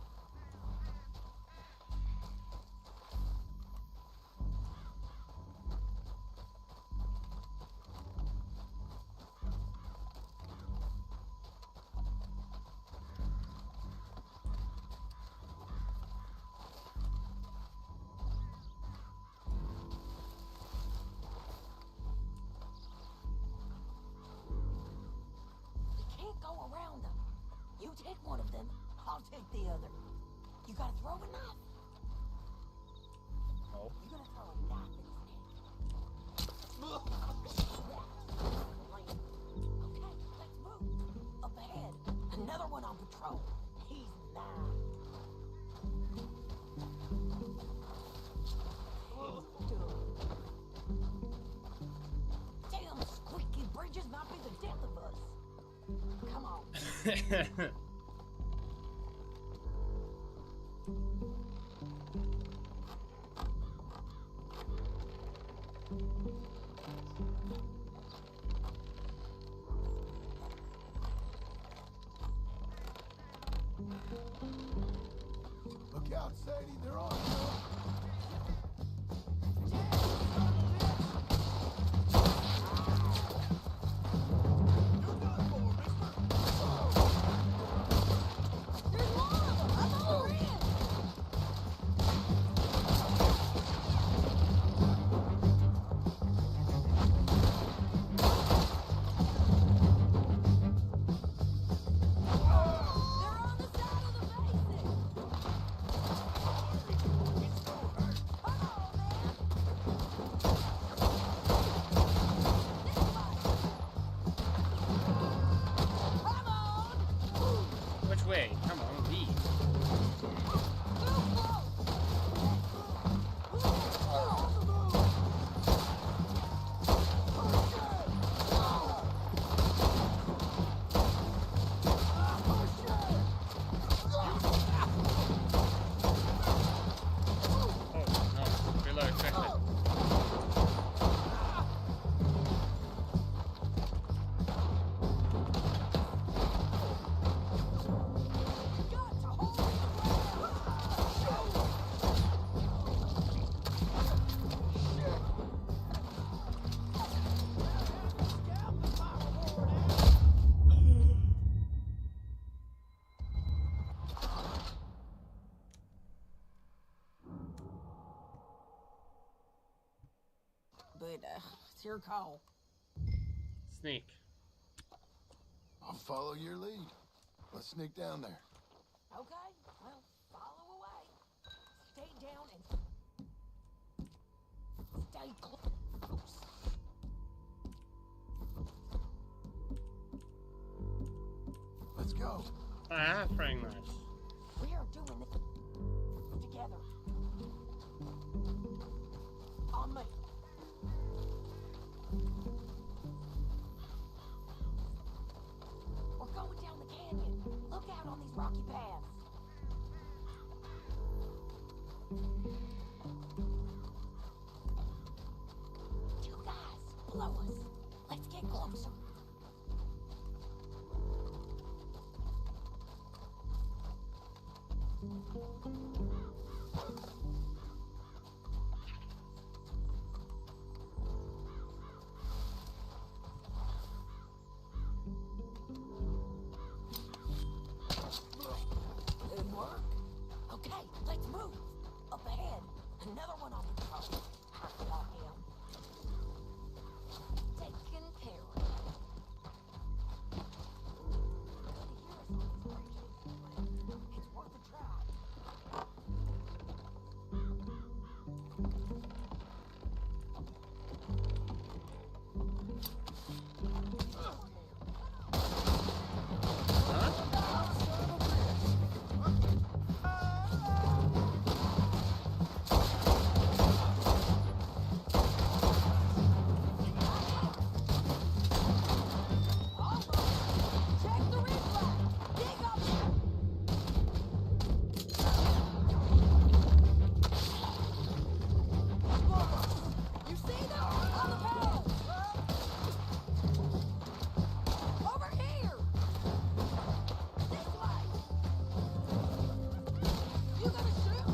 Speaker 3: Go around them. You take one of them, I'll take the other. You gotta throw a knife.
Speaker 12: No.
Speaker 3: You gotta throw a knife in his neck. Okay, let's move. Up ahead, another one on patrol. He's mine. Damn, squeaky bridges might be the death of us. Come on.
Speaker 2: Look out, Sadie. They're on you.
Speaker 3: It's your call.
Speaker 1: Sneak.
Speaker 2: I'll follow your lead. Let's sneak down there.
Speaker 3: Okay, well, follow away. Stay down and stay close.
Speaker 2: Let's go.
Speaker 1: Ah, praying nice.
Speaker 3: We are doing this together. On me. We're going down the canyon. Look out on these rocky paths. You guys, below us. Let's get closer. Good work. Okay, let's move. Up ahead, another one on the road. I saw him. Taken care of. Good to hear us on these bridges. It's worth a try. Check the replay. Dig up. You see them on the path? Over here. This way. You gonna shoot?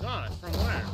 Speaker 1: Gosh, from where?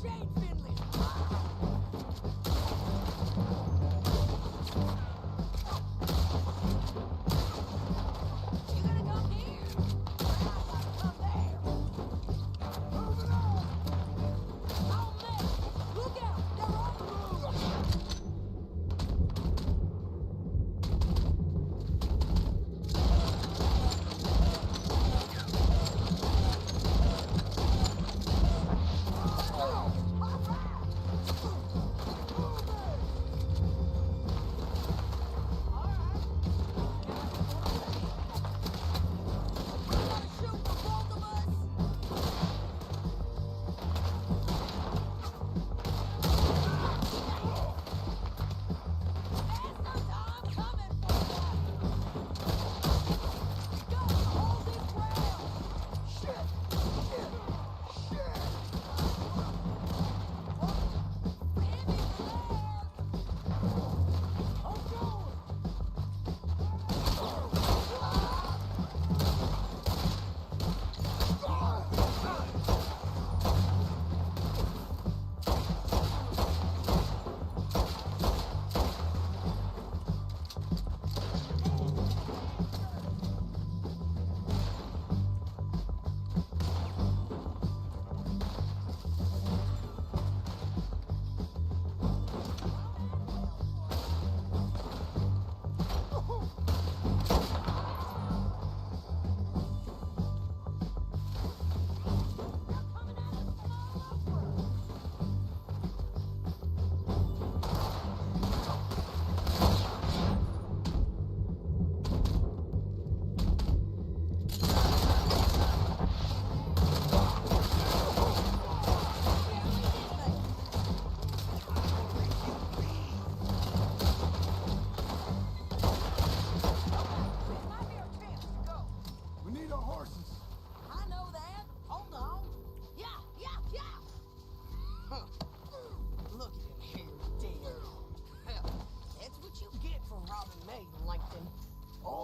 Speaker 1: Shane Finley.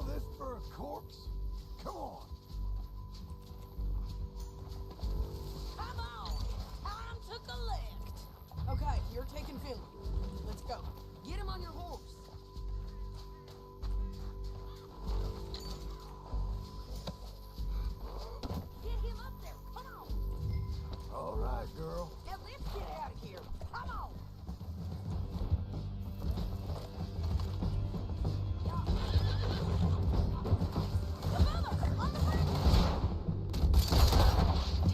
Speaker 2: this for a corpse? Come on.
Speaker 3: Come on! Time to collect! Okay, you're taking Finley. Let's go. Get him on your horse. Get him up there, come on!
Speaker 2: All right, girl.
Speaker 3: Now let's get out of here. Come on! The mother! On the bridge!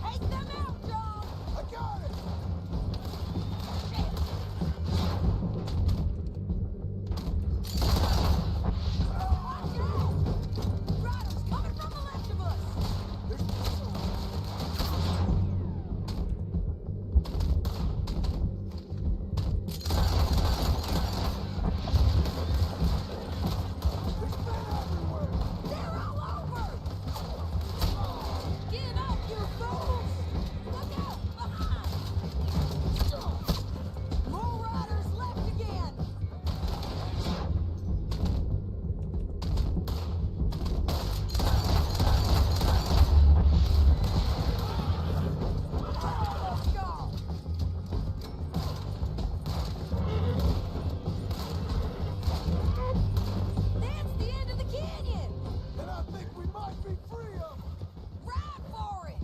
Speaker 3: Take them out, John!
Speaker 2: I got it!
Speaker 3: Watch out! Riders coming from the left of us!
Speaker 2: There's men everywhere!
Speaker 3: They're all over! Get up, you fools! Look out! Behind! More riders left again! Let's go! That's the end of the canyon!
Speaker 2: And I think we might be free of them!
Speaker 3: Ride for it!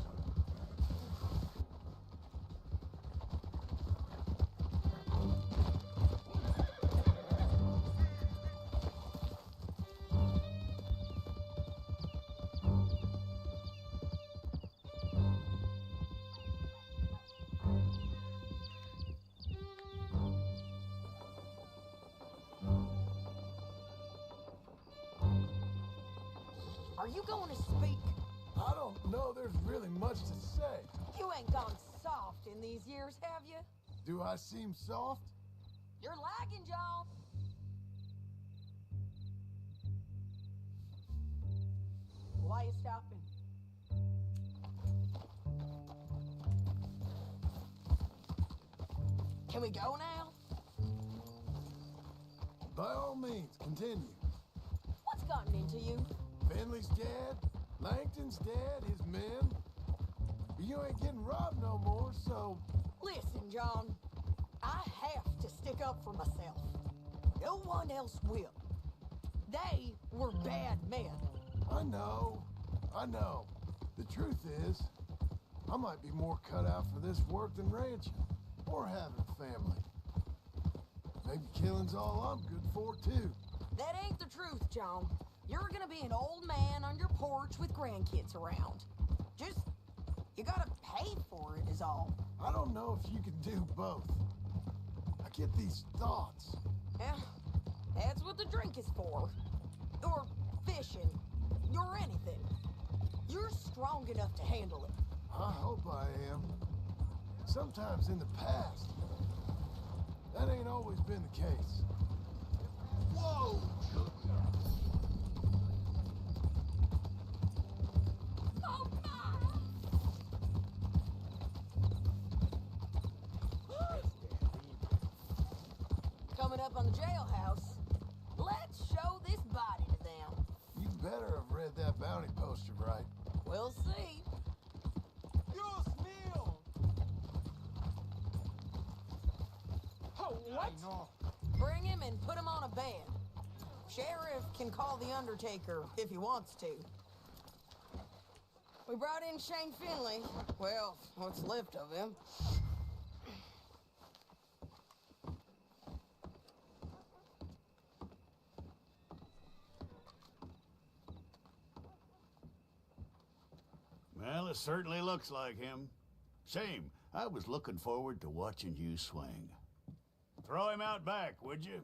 Speaker 3: Are you going to speak?
Speaker 2: I don't know there's really much to say.
Speaker 3: You ain't gone soft in these years, have you?
Speaker 2: Do I seem soft?
Speaker 3: You're lagging, John. Why you stopping? Can we go now?
Speaker 2: By all means, continue.
Speaker 3: What's gotten into you?
Speaker 2: Finley's dead, Langton's dead, his men. You ain't getting robbed no more, so...
Speaker 3: Listen, John. I have to stick up for myself. No one else will. They were bad men.
Speaker 2: I know. The truth is, I might be more cut out for this work than ranching, or having a family. Maybe killing's all I'm good for, too.
Speaker 3: That ain't the truth, John. You're gonna be an old man on your porch with grandkids around. Just, you gotta pay for it is all.
Speaker 2: I don't know if you can do both. I get these thoughts.
Speaker 3: Yeah, that's what the drink is for. Or fishing, or anything. You're strong enough to handle it.
Speaker 2: I hope I am. Sometimes in the past, that ain't always been the case. Whoa!
Speaker 3: Oh, coming up on the jailhouse, let's show this body to them.
Speaker 2: You better have read that bounty poster right.
Speaker 3: We'll see.
Speaker 9: Dios mío! Oh, what?
Speaker 3: Bring him and put him on a bed. Sheriff can call the Undertaker if he wants to. We brought in Shane Finley. Well, what's left of him.
Speaker 4: Well, it certainly looks like him. Shame. I was looking forward to watching you swing. Throw him out back, would you?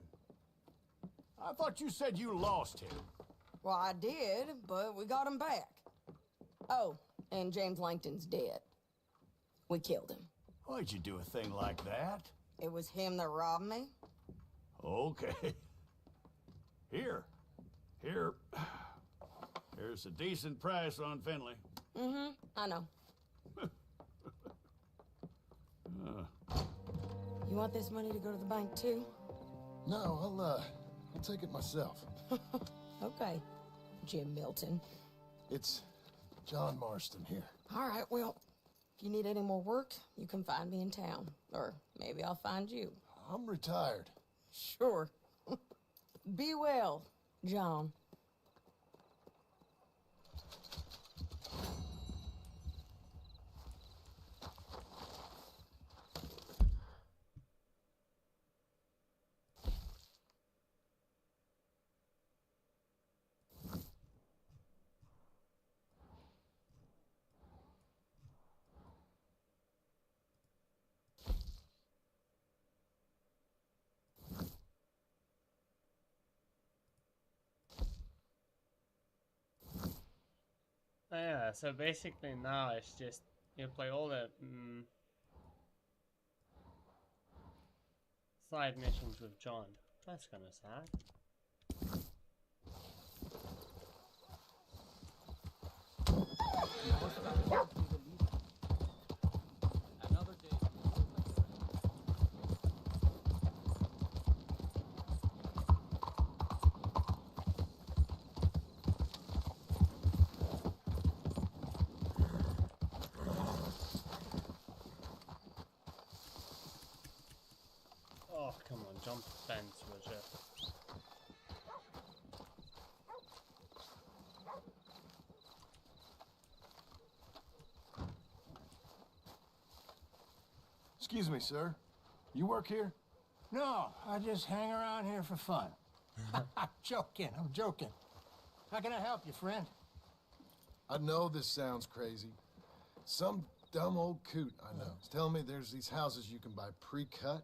Speaker 4: I thought you said you lost him.
Speaker 3: Well, I did, but we got him back. Oh, and James Langton's dead. We killed him.
Speaker 4: Why'd you do a thing like that?
Speaker 3: It was him that robbed me.
Speaker 4: Okay. Here. Here's a decent price on Finley.
Speaker 3: Mm-hmm, I know. You want this money to go to the bank, too?
Speaker 2: No, I'll take it myself.
Speaker 3: Okay. Jim Milton.
Speaker 2: It's John Marston here.
Speaker 3: All right, well, if you need any more work, you can find me in town. Or maybe I'll find you.
Speaker 2: I'm retired.
Speaker 3: Sure. Be well, John.
Speaker 1: Yeah, so basically now it's just you play all the side missions with John. That's kind of sad. Oh, come on, jump the fence, would you?
Speaker 2: Excuse me, sir. You work here?
Speaker 9: No, I just hang around here for fun. I'm joking. How can I help you, friend?
Speaker 2: I know this sounds crazy. Some dumb old coot I know is telling me there's these houses you can buy pre-cut.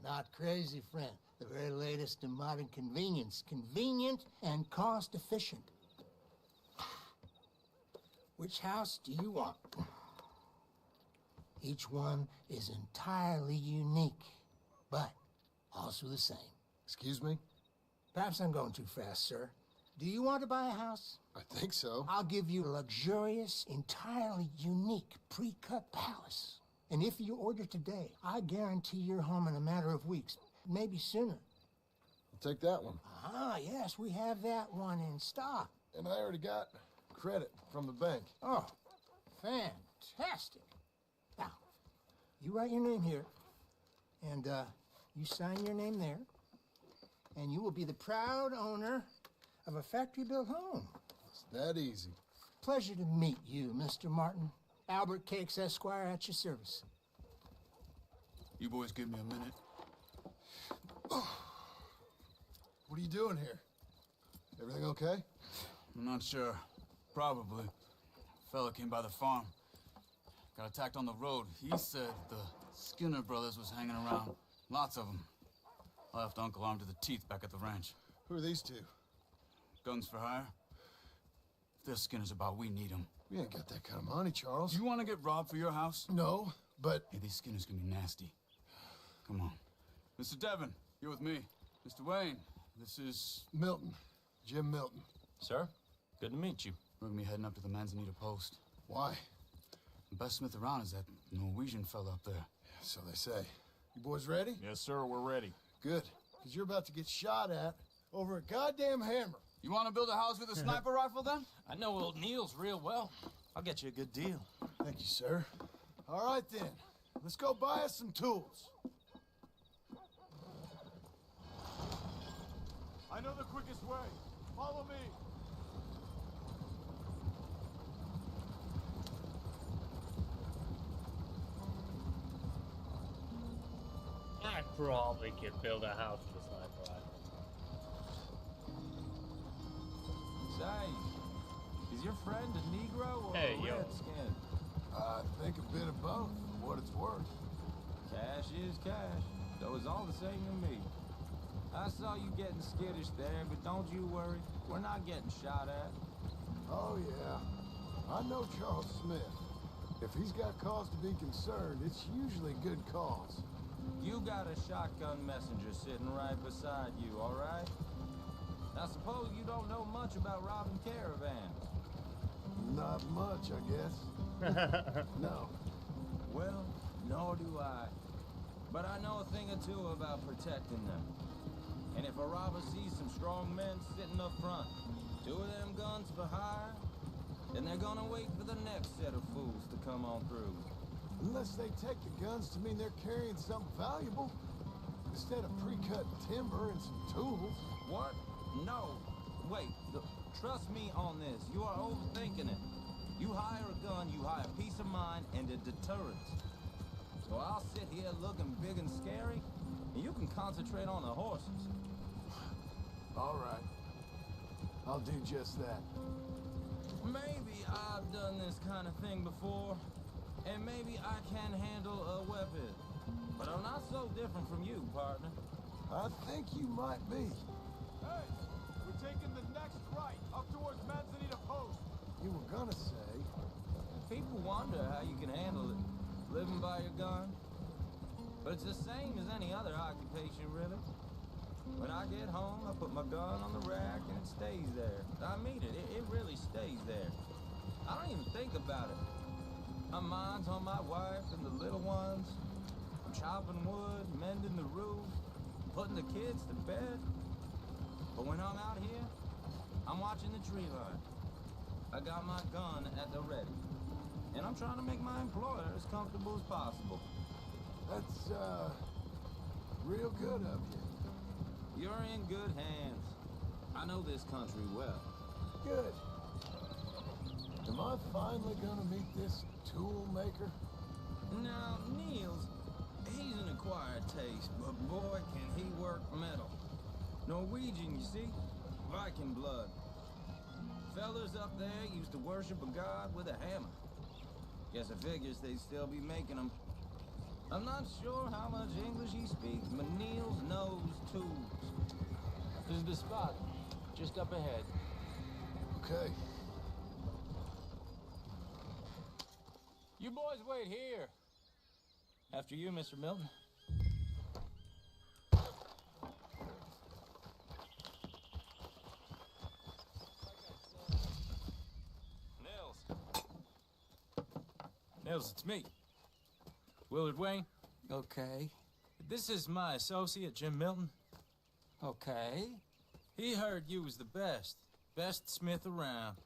Speaker 9: Not crazy, friend. The very latest in modern convenience. Convenient and cost-efficient. Which house do you want? Each one is entirely unique, but also the same.
Speaker 2: Excuse me?
Speaker 9: Perhaps I'm going too fast, sir. Do you want to buy a house?
Speaker 2: I think so.
Speaker 9: I'll give you a luxurious, entirely unique pre-cut palace. And if you order today, I guarantee you're home in a matter of weeks, maybe sooner.
Speaker 2: I'll take that one.
Speaker 9: Ah, yes, we have that one in stock.
Speaker 2: And I already got credit from the bank.
Speaker 9: Oh, fantastic. Now, you write your name here, and you sign your name there, and you will be the proud owner of a factory-built home.
Speaker 2: It's that easy.
Speaker 9: Pleasure to meet you, Mr. Martin. Albert Cakes, Esquire, at your service.
Speaker 12: You boys give me a minute.
Speaker 2: What are you doing here? Everything okay?
Speaker 12: I'm not sure. Probably. Fella came by the farm. Got attacked on the road. He said the Skinner brothers was hanging around. Lots of them. I left Uncle armed to the teeth back at the ranch.
Speaker 2: Who are these two?
Speaker 12: Guns for hire. If there's Skinner's about, we need them.
Speaker 2: We ain't got that kind of money, Charles.
Speaker 12: You want to get robbed for your house?
Speaker 2: No, but...
Speaker 12: Hey, these Skinners can be nasty. Come on. Mr. Devon, you're with me. Mr. Wayne, this is...
Speaker 2: Milton. Jim Milton.
Speaker 14: Sir, good to meet you.
Speaker 12: We're gonna be heading up to the Manzanita post.
Speaker 2: Why?
Speaker 12: The best smith around is that Norwegian fella up there.
Speaker 2: So they say. You boys ready?
Speaker 14: Yes, sir, we're ready.
Speaker 2: Good, because you're about to get shot at over a goddamn hammer.
Speaker 12: You want to build a house with a sniper rifle, then?
Speaker 14: I know old Neil's real well. I'll get you a good deal.
Speaker 2: Thank you, sir. All right, then. Let's go buy us some tools.
Speaker 5: I know the quickest way. Follow me.
Speaker 1: I probably could build a house with a sniper rifle.
Speaker 11: Say, is your friend a Negro or
Speaker 1: Hey,
Speaker 11: a
Speaker 1: yo.
Speaker 11: Redskin?
Speaker 2: I think a bit of both, for what it's worth.
Speaker 11: Cash is cash, though it's all the same to me. I saw you getting skittish there, but don't you worry. We're not getting shot at.
Speaker 2: Oh, yeah. I know Charles Smith. If he's got cause to be concerned, it's usually good cause.
Speaker 11: You got a shotgun messenger sitting right beside you, all right? I suppose you don't know much about robbing caravans.
Speaker 2: Not much, I guess. No.
Speaker 11: Well, nor do I. But I know a thing or two about protecting them. And if a robber sees some strong men sitting up front, two of them guns for hire, and they're gonna wait for the next set of fools to come on through.
Speaker 2: Unless they take the guns to mean they're carrying something valuable. Instead of pre-cut timber and some tools.
Speaker 11: What? No. Wait, trust me on this. You are overthinking it. You hire a gun, you hire peace of mind and a deterrent. So I'll sit here looking big and scary, and you can concentrate on the horses.
Speaker 2: All right. I'll do just that.
Speaker 11: Maybe I've done this kind of thing before, and maybe I can handle a weapon. But I'm not so different from you, partner.
Speaker 2: I think you might be.
Speaker 5: Hey, we're taking the next right, up towards Manzanita Post.
Speaker 2: You were gonna say.
Speaker 11: People wonder how you can handle it, living by your gun. But it's the same as any other occupation, really. When I get home, I put my gun on the rack and it stays there. I mean it really stays there. I don't even think about it. My mind's on my wife and the little ones. I'm chopping wood, mending the roof, putting the kids to bed. But when I'm out here, I'm watching the tree line. I got my gun at the ready. And I'm trying to make my employer as comfortable as possible.
Speaker 2: That's, real good of you.
Speaker 11: You're in good hands. I know this country well.
Speaker 2: Good. Am I finally gonna meet this tool maker?
Speaker 11: Now, Niels, he's an acquired taste, but boy, can he work metal. Norwegian, you see? Viking blood. Fellas up there used to worship a god with a hammer. Guess I figures they'd still be making them. I'm not sure how much English he speaks, but Niels knows tools.
Speaker 8: This is the spot, just up ahead.
Speaker 2: Okay.
Speaker 8: You boys wait here.
Speaker 11: After you, Mr. Milton.
Speaker 14: Nils, it's me. Willard Wayne.
Speaker 10: Okay.
Speaker 14: This is my associate, Jim Milton.
Speaker 10: Okay.
Speaker 14: He heard you was the best. Best smith around.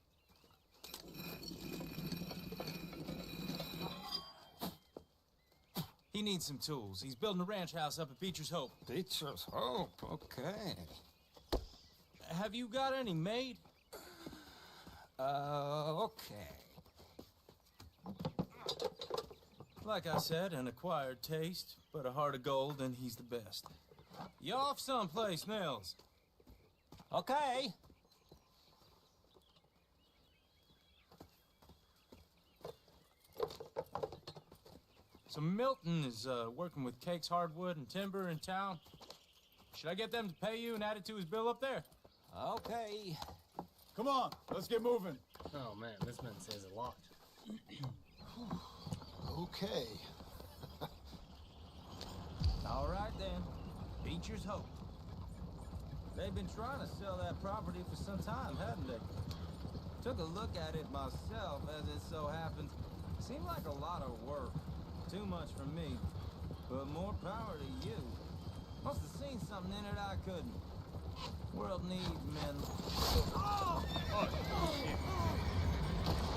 Speaker 14: He needs some tools. He's building a ranch house up at Beecher's Hope.
Speaker 10: Beecher's Hope, okay.
Speaker 14: Have you got any made?
Speaker 10: Okay.
Speaker 14: Like I said, an acquired taste, but a heart of gold, and he's the best. You off someplace, Nils?
Speaker 10: Okay.
Speaker 14: So Milton is working with Cake's Hardwood and Timber in town. Should I get them to pay you and add it to his bill up there?
Speaker 10: Okay.
Speaker 5: Come on, let's get moving.
Speaker 1: Oh man, this man says a lot.
Speaker 2: Okay.
Speaker 11: All right then, Beecher's Hope. They've been trying to sell that property for some time, haven't they? Took a look at it myself, as it so happens. Seemed like a lot of work. Too much for me, but more power to you. Must have seen something in it I couldn't. World needs men.
Speaker 5: Oh!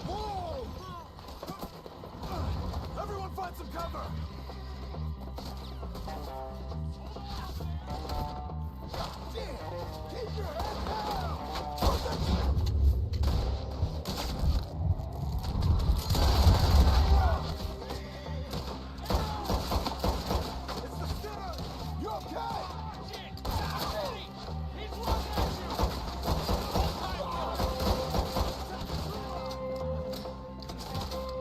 Speaker 5: Whoa! Everyone find some cover!
Speaker 2: Damn! Keep your head down!
Speaker 5: It's the stunner! You okay?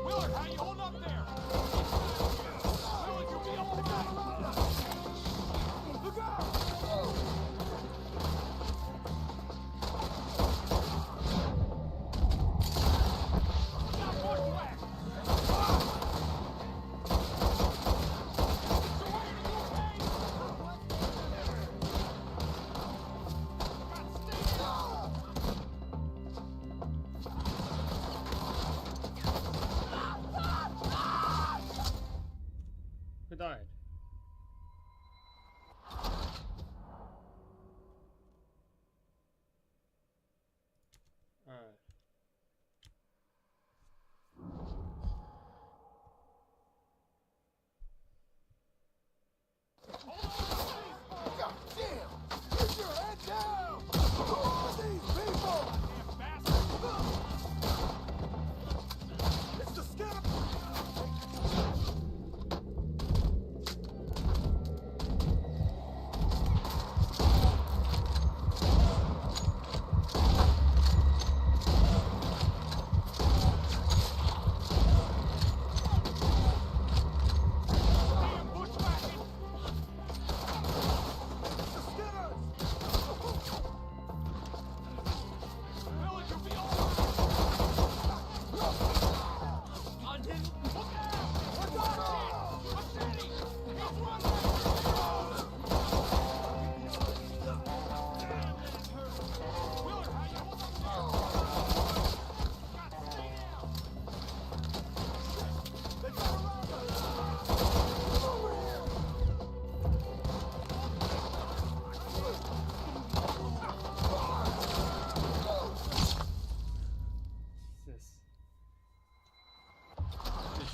Speaker 9: Willard, how you holding up there?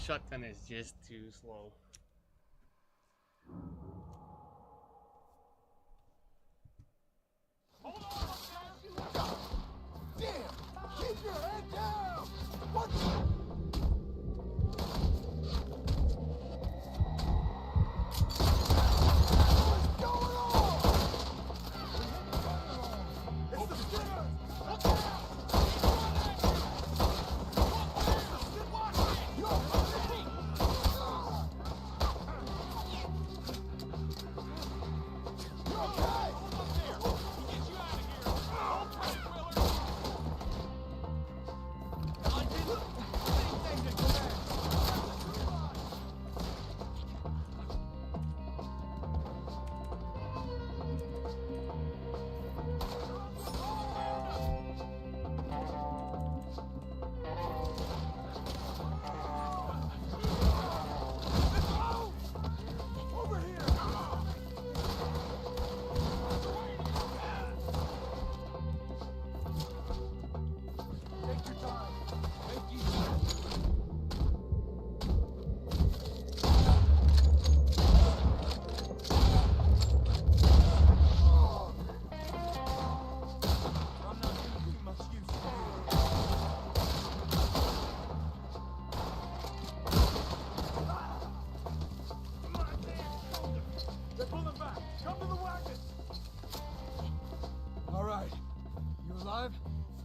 Speaker 1: shotgun is just too slow.
Speaker 2: Damn! Keep your head down! What? What's going on? It's the Skinners! Look out!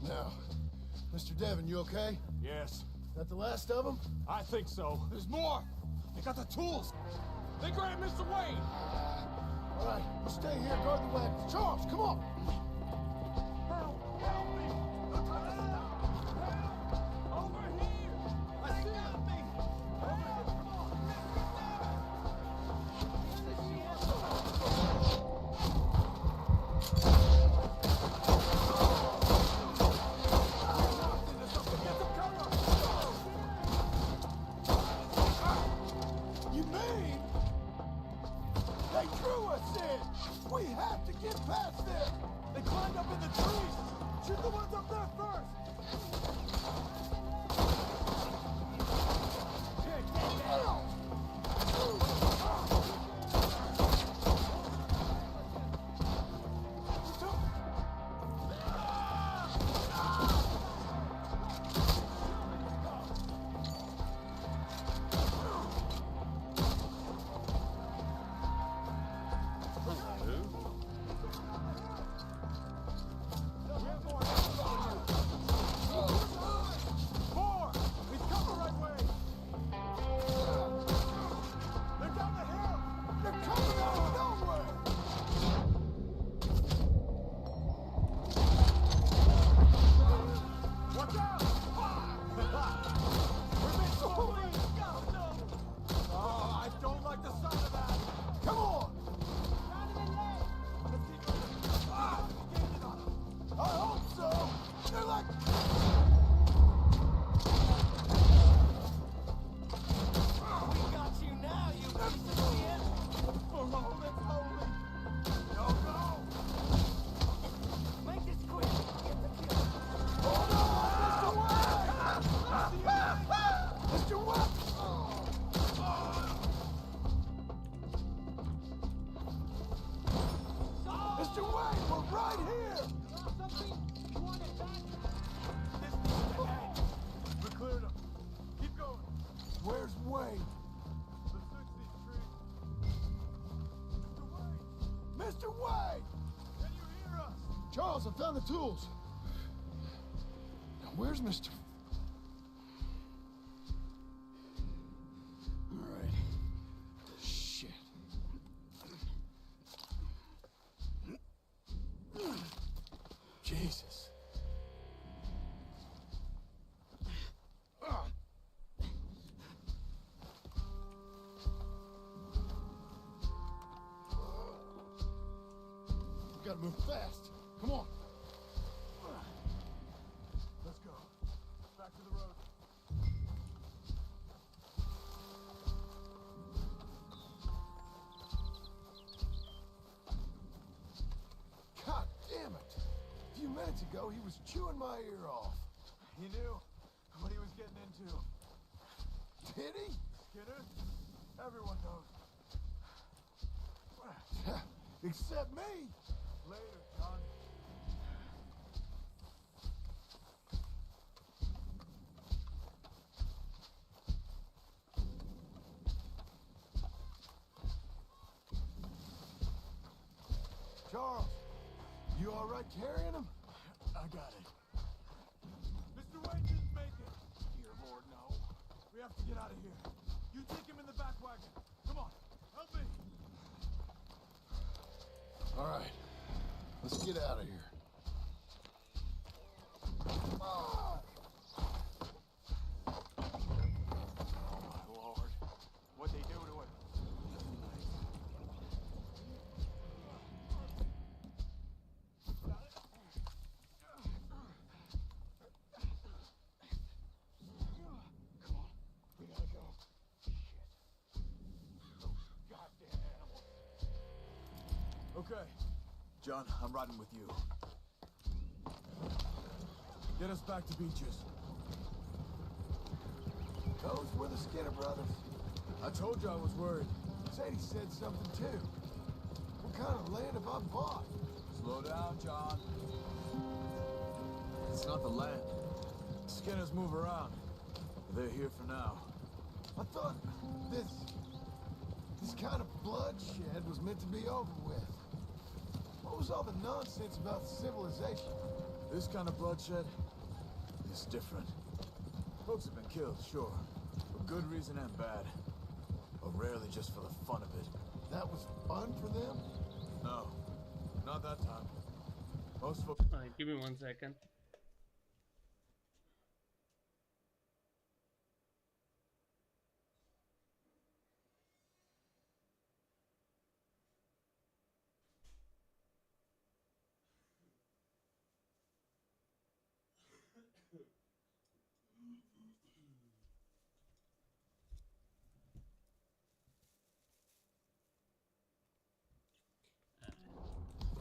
Speaker 2: Now, Mr. Devon, you okay?
Speaker 5: Yes.
Speaker 2: That the last of them?
Speaker 5: I think so.
Speaker 2: There's more! They got the tools!
Speaker 5: They grabbed Mr. Wayne!
Speaker 2: All right, you stay here, guard the wagons. Charles, come on!
Speaker 5: Help! Help me! Help! Over here! I see got me! Over here! Come on!
Speaker 2: You mean they drew us in? We have to get past them!
Speaker 5: They climbed up in the trees! Shoot the ones up there first!
Speaker 2: Where's Wayne? Mr. Wayne!
Speaker 5: Can you hear us?
Speaker 2: Charles, I found the tools. Now, where's Mr. All right. Shit. Jesus. Gotta move fast. Come on.
Speaker 5: Let's go. Back to the road.
Speaker 2: God damn it. A few minutes ago, he was chewing my ear off.
Speaker 5: He knew what he was getting into.
Speaker 2: Did he?
Speaker 5: Skinner? Everyone knows.
Speaker 2: Except me.
Speaker 5: Later, John.
Speaker 2: Charles, you all right carrying him?
Speaker 5: I got it. Mr. Wayne didn't make it. Dear Lord, no. We have to get out of here. You take him in the back wagon. Come on, help me.
Speaker 2: All right, let's get out of here.
Speaker 5: Oh, my Lord. What'd they do to him? Okay. John, I'm riding with you. Get us back to Beaches.
Speaker 2: Those were the Skinner brothers.
Speaker 5: I told you I was worried.
Speaker 2: Sadie said something too. What kind of land have I bought?
Speaker 5: Slow down, John. It's not the land. Skinners move around. They're here for now.
Speaker 2: I thought this kind of bloodshed was meant to be over with. What was all the nonsense about civilization?
Speaker 5: This kind of bloodshed is different. Folks have been killed, sure. For good reason and bad. But rarely just for the fun of it.
Speaker 2: That was fun for them?
Speaker 5: No. Not that time. Most folks...
Speaker 1: Alright, give me 1 second.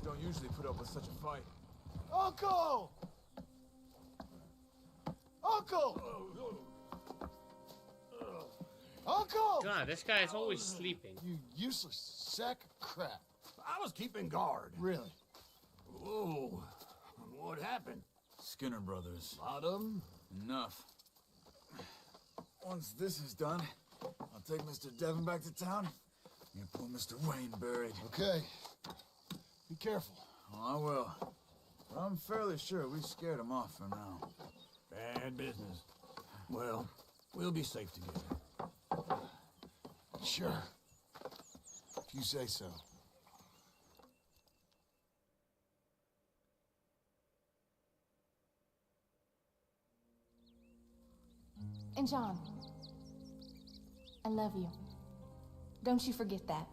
Speaker 5: Don't usually put up with such a fight.
Speaker 2: Uncle! Uncle! Uncle!
Speaker 1: God, this guy is always sleeping.
Speaker 2: You useless sack of crap.
Speaker 10: I was keeping guard.
Speaker 2: Really?
Speaker 10: Oh, what happened?
Speaker 5: Skinner brothers.
Speaker 10: Lot of them?
Speaker 5: Enough. Once this is done, I'll take Mr. Devon back to town and poor Mr. Wayne buried.
Speaker 2: Okay. Be careful.
Speaker 5: Oh, I will. But I'm fairly sure we scared him off for now.
Speaker 10: Bad business. Well, we'll be safe together.
Speaker 2: Sure. If you say so.
Speaker 15: And John, I love you. Don't you forget that.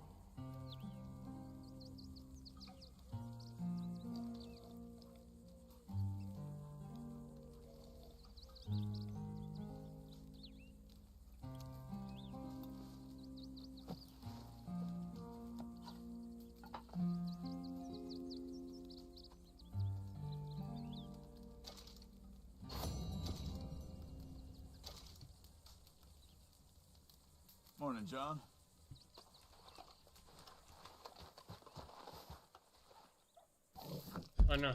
Speaker 5: Morning, John.
Speaker 1: Oh no.